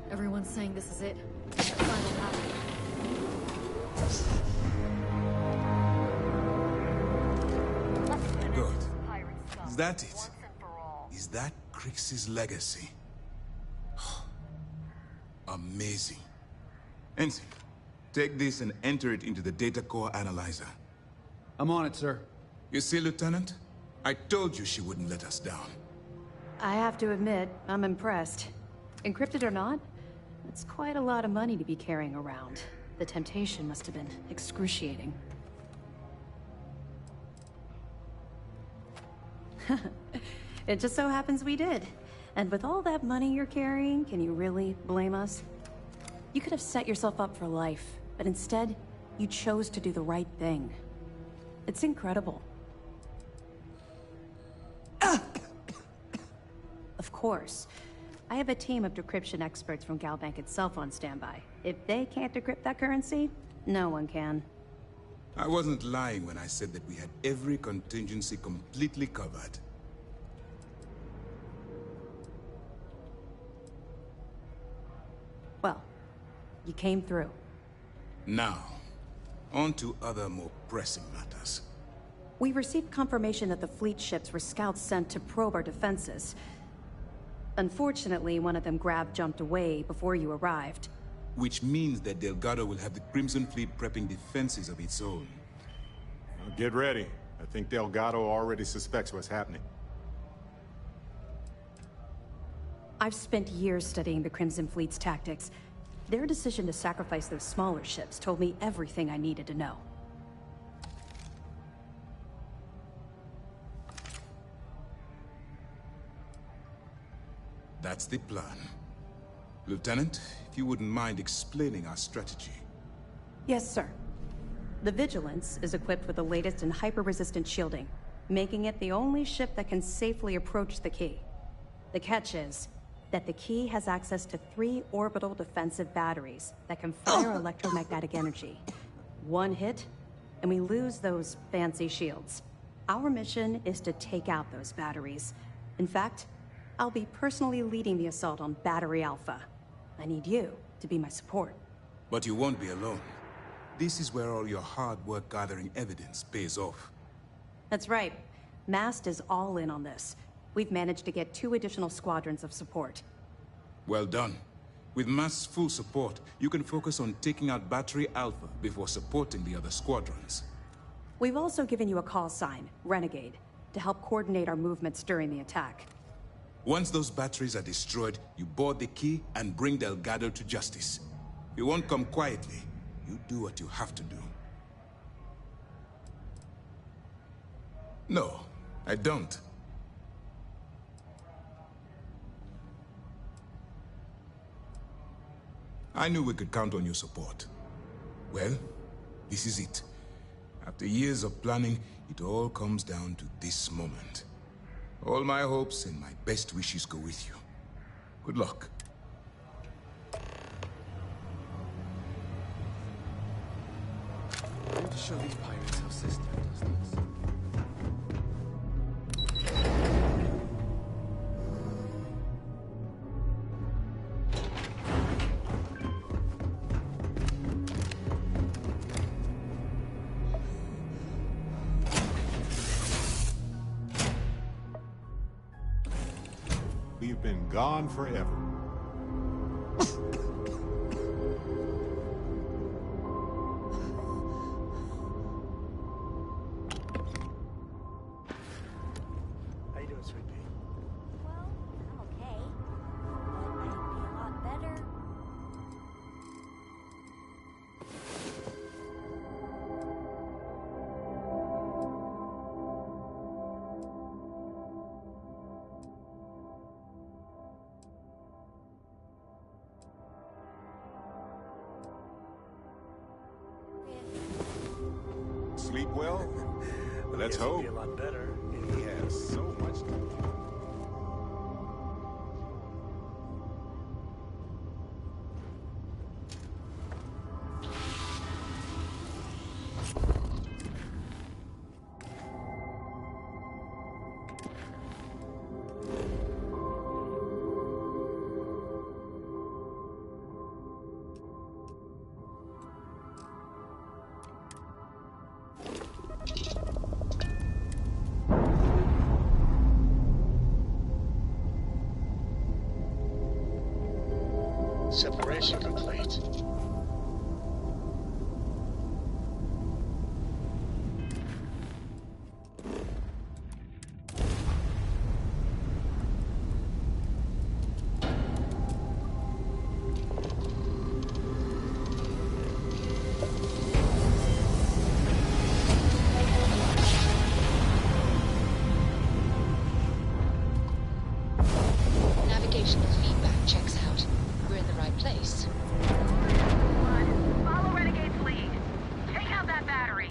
Everyone's saying this is it. Final battle. Good. Is that it? Is that Crix's legacy? Amazing. Ensign, take this and enter it into the data core analyzer. I'm on it, sir. You see, Lieutenant? I told you she wouldn't let us down. I have to admit, I'm impressed. Encrypted or not, it's quite a lot of money to be carrying around. The temptation must have been excruciating. It just so happens we did. And with all that money you're carrying, can you really blame us? You could have set yourself up for life, but instead, you chose to do the right thing. It's incredible. Of course. I have a team of decryption experts from Galbank itself on standby. If they can't decrypt that currency, no one can. I wasn't lying when I said that we had every contingency completely covered. You came through. Now, on to other more pressing matters. We received confirmation that the fleet ships were scouts sent to probe our defenses. Unfortunately, one of them jumped away before you arrived. Which means that Delgado will have the Crimson Fleet prepping defenses of its own. Now get ready. I think Delgado already suspects what's happening. I've spent years studying the Crimson Fleet's tactics. Their decision to sacrifice those smaller ships told me everything I needed to know. That's the plan. Lieutenant, if you wouldn't mind explaining our strategy. Yes, sir. The Vigilance is equipped with the latest in hyper-resistant shielding, making it the only ship that can safely approach the key. The catch is that the key has access to 3 orbital defensive batteries that can fire electromagnetic energy. One hit, and we lose those fancy shields. Our mission is to take out those batteries. In fact, I'll be personally leading the assault on Battery Alpha. I need you to be my support. But you won't be alone. This is where all your hard work gathering evidence pays off. That's right. MAST is all in on this. We've managed to get 2 additional squadrons of support. Well done. With MAST's full support, you can focus on taking out Battery Alpha before supporting the other squadrons. We've also given you a call sign, Renegade, to help coordinate our movements during the attack. Once those batteries are destroyed, you board the key and bring Delgado to justice. You won't come quietly. You do what you have to do. No, I don't. I knew we could count on your support. Well, this is it. After years of planning, it all comes down to this moment. All my hopes and my best wishes go with you. Good luck. I need to show these pirates how Sister does this. We've been gone forever. How you doing, sweet pea? Well, I'm okay. But I'd be a lot better. Sleep well? Let's Guess he'll hope. be a lot better. He has so much to do. Separation complete. Navigational feedback checks out. We're in the right place. Follow Renegade's lead. Take out that battery.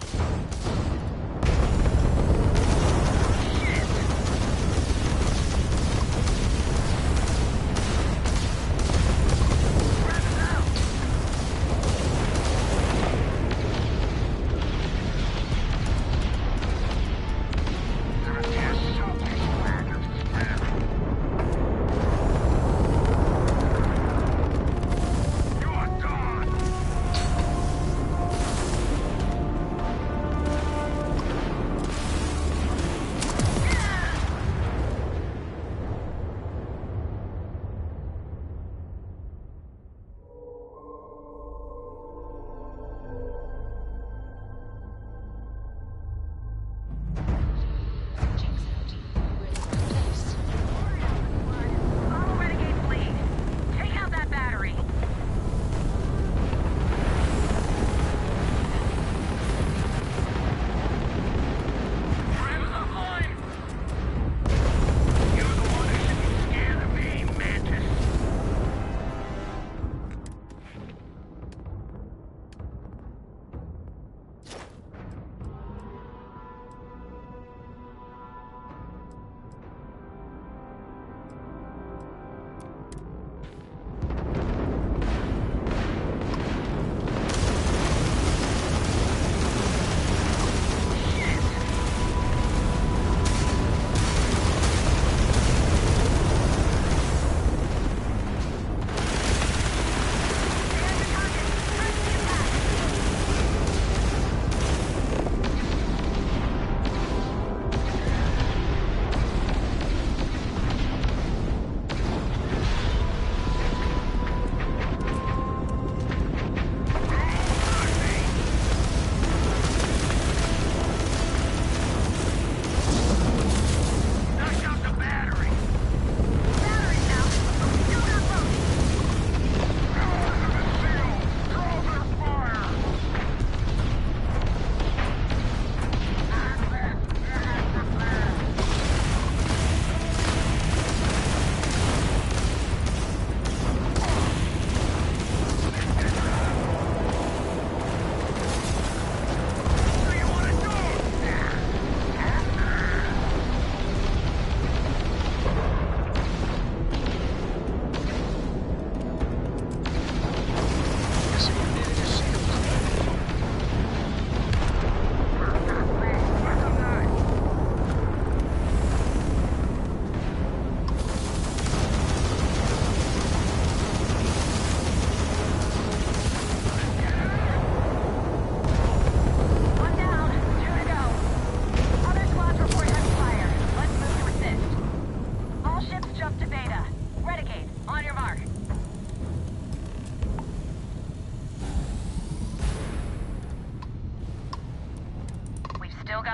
You are done!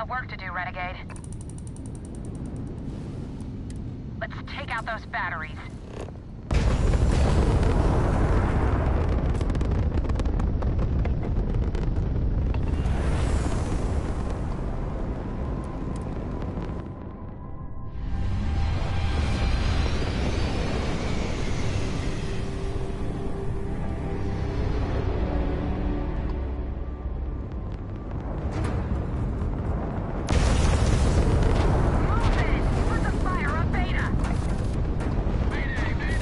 got work to do, Renegade. Let's take out those batteries. Mayday, mayday!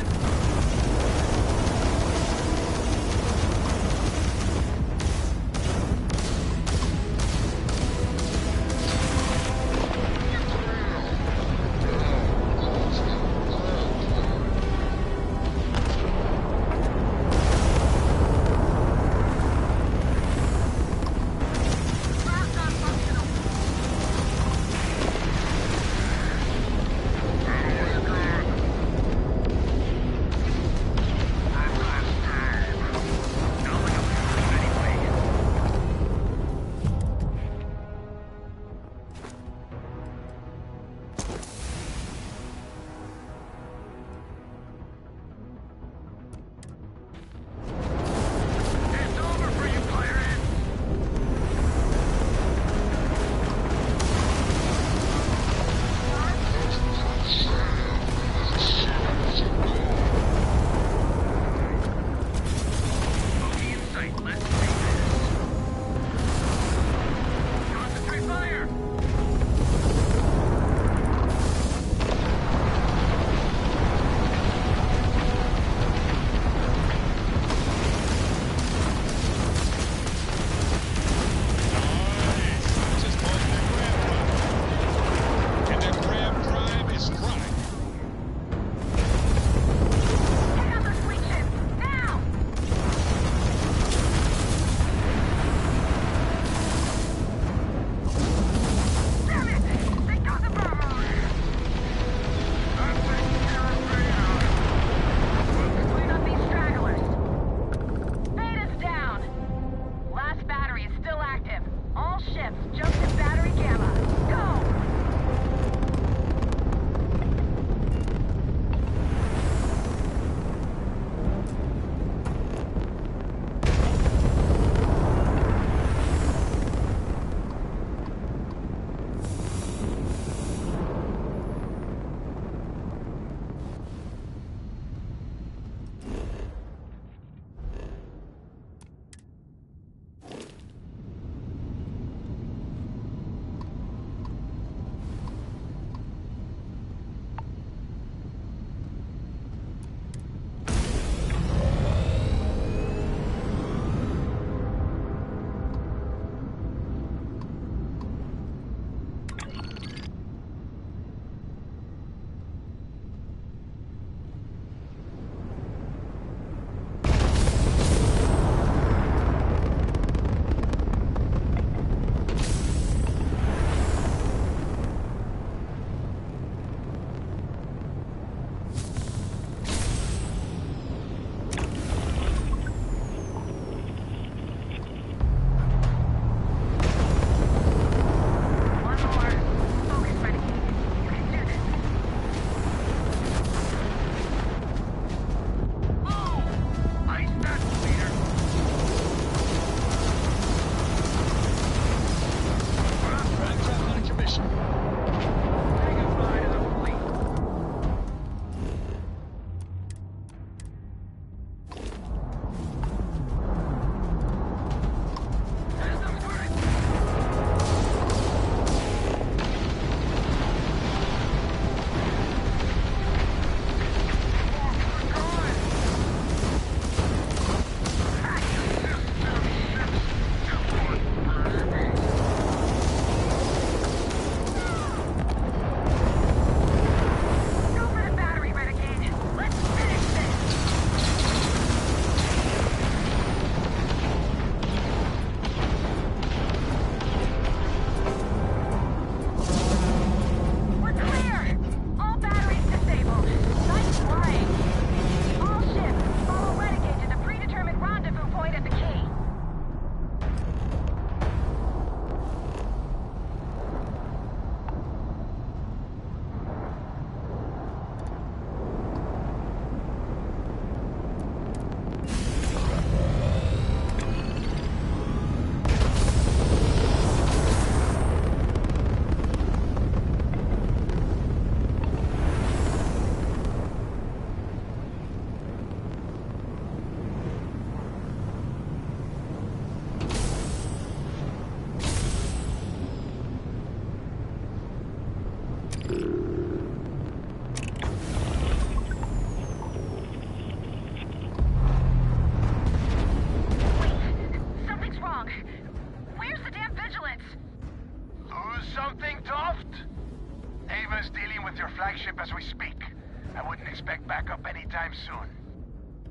anytime soon.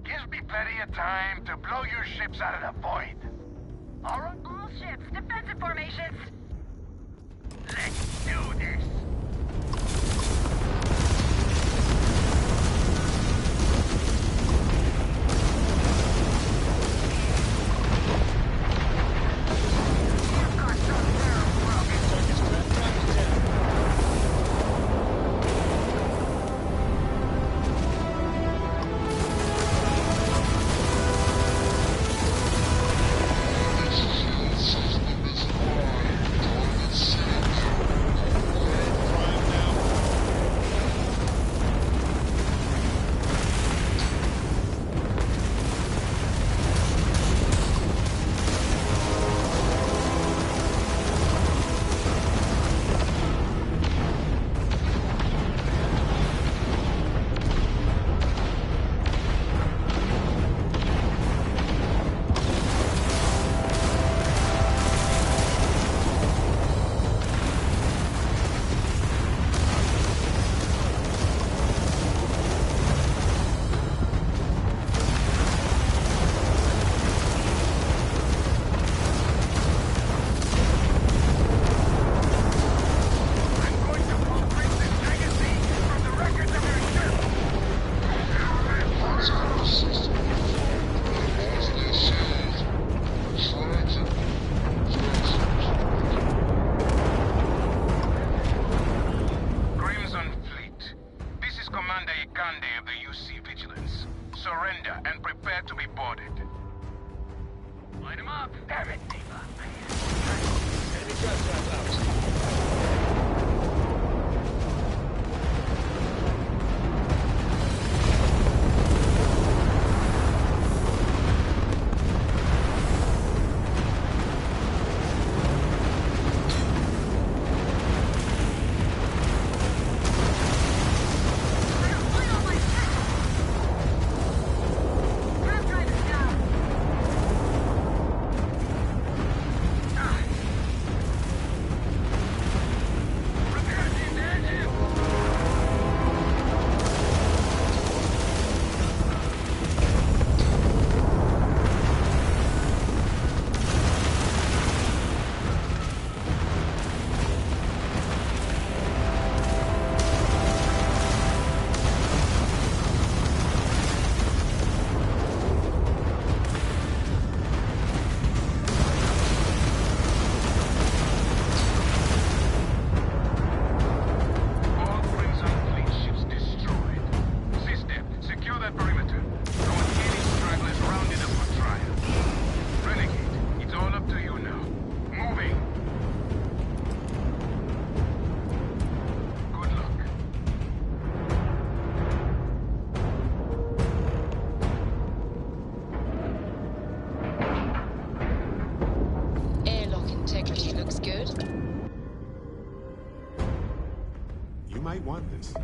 Gives me plenty of time to blow your ships out of the void. All right? All ships, defensive formations. Let's do this. Surrender and prepare to be boarded. Light him up! Damn it, Diva! Enemy trap out. You might want this.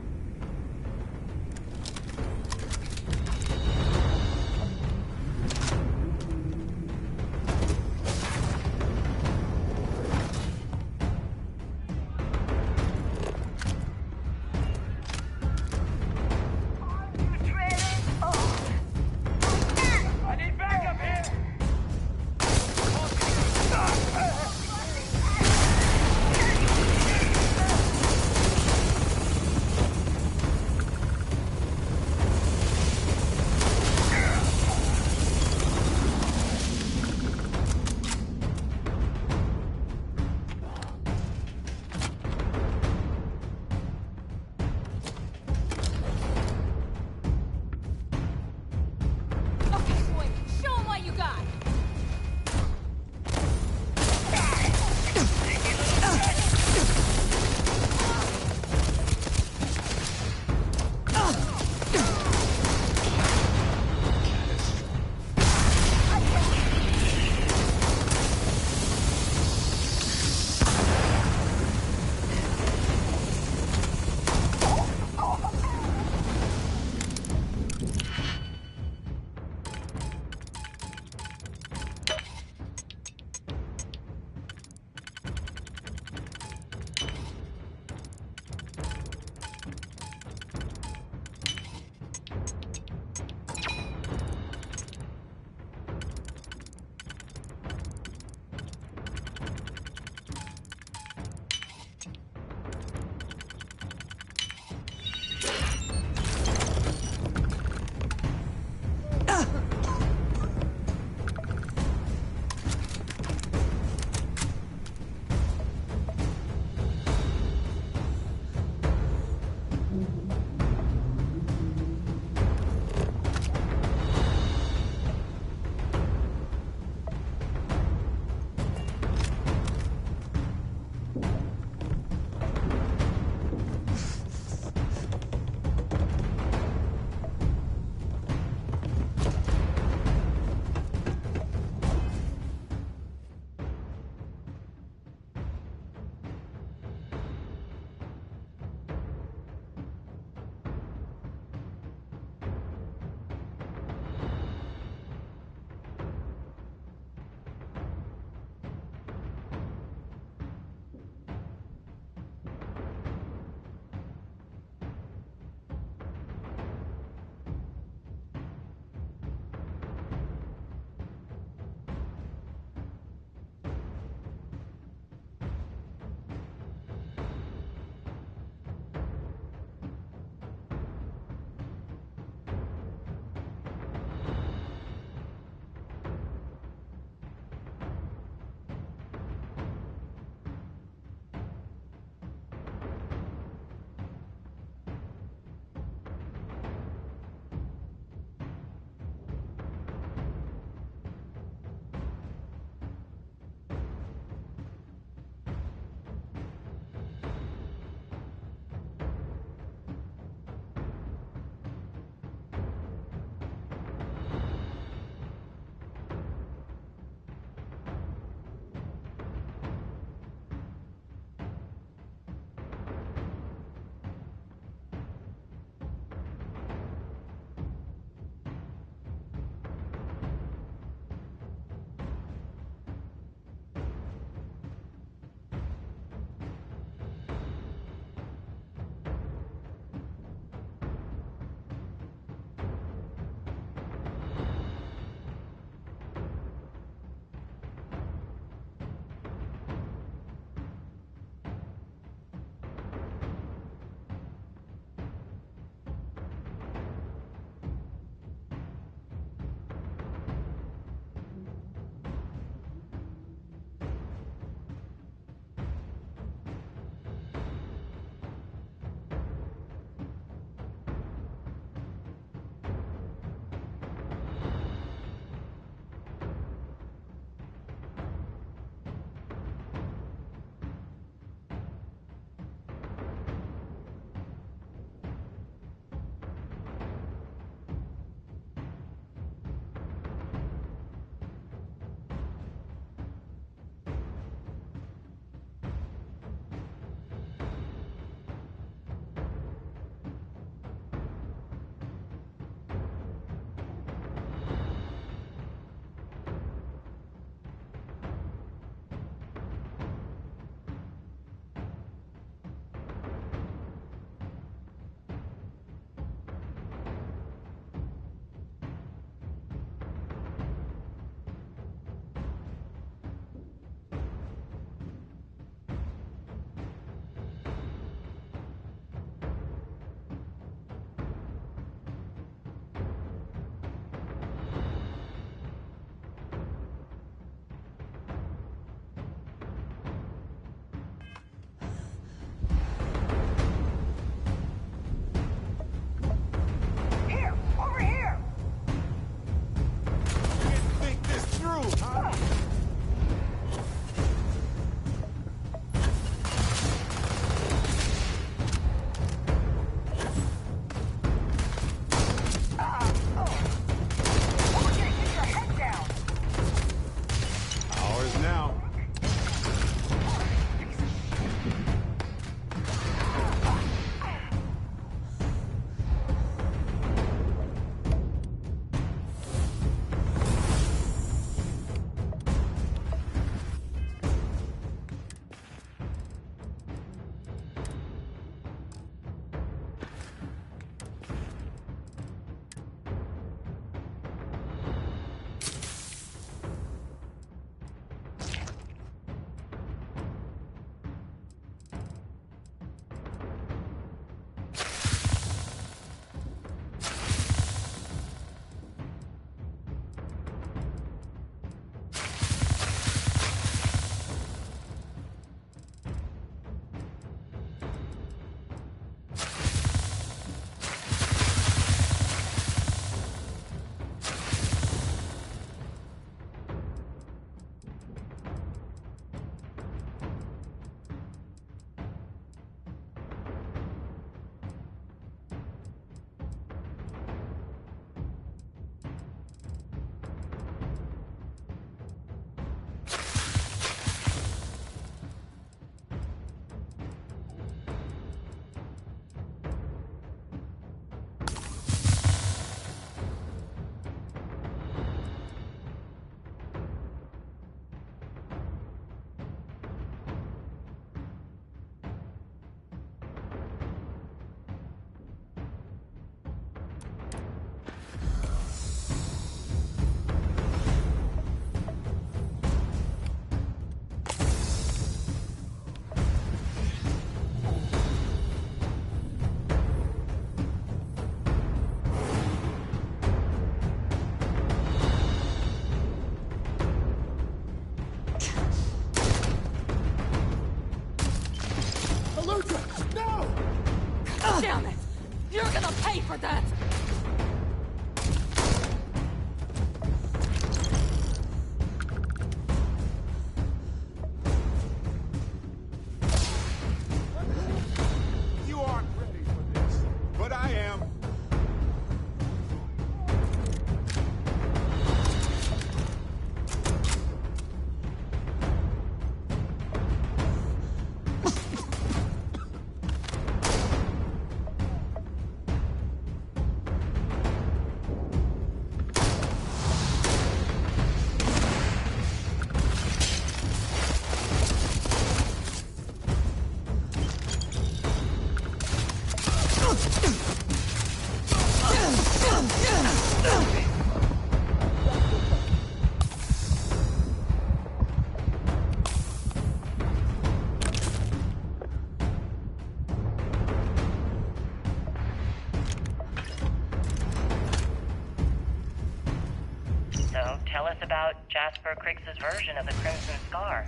us about Jasper Crix's version of the Crimson Scar.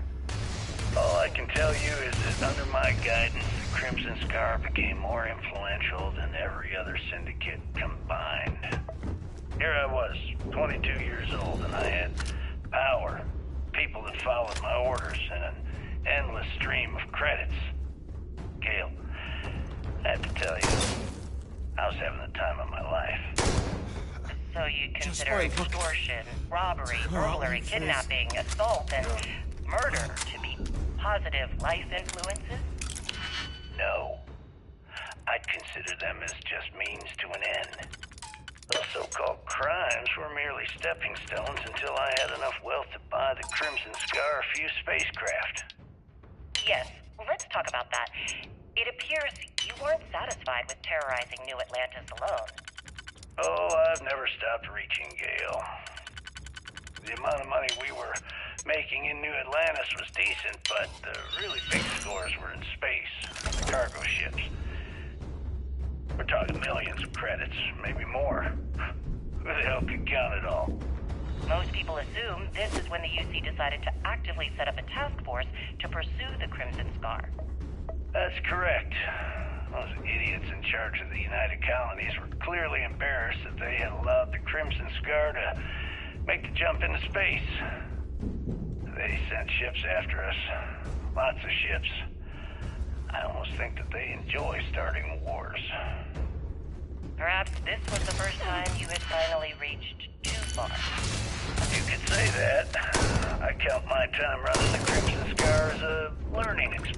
All I can tell you is that under my guidance, the Crimson Scar became more influential than every other syndicate combined. Here I was, 22 years old, and I had power, people that followed my orders, and an endless stream of credits. Gale, I have to tell you, I was having the time of my life. So you consider extortion, robbery, burglary, kidnapping, assault, and murder to be positive life influences? No. I'd consider them as just means to an end. Those so-called crimes were merely stepping stones until I had enough wealth to buy the Crimson Scar a few spacecraft. Yes, let's talk about that. It appears you weren't satisfied with terrorizing New Atlantis alone. Oh, I've never stopped reaching, Gale. The amount of money we were making in New Atlantis was decent, but the really big scores were in space, the cargo ships. We're talking millions of credits, maybe more. Who the hell could count it all? Most people assume this is when the UC decided to actively set up a task force to pursue the Crimson Scar. That's correct. Those idiots in charge of the United Colonies were clearly embarrassed that they had allowed the Crimson Scar to make the jump into space. They sent ships after us. Lots of ships. I almost think that they enjoy starting wars. Perhaps this was the first time you had finally reached too far. You could say that. I count my time running the Crimson Scar as a learning experience.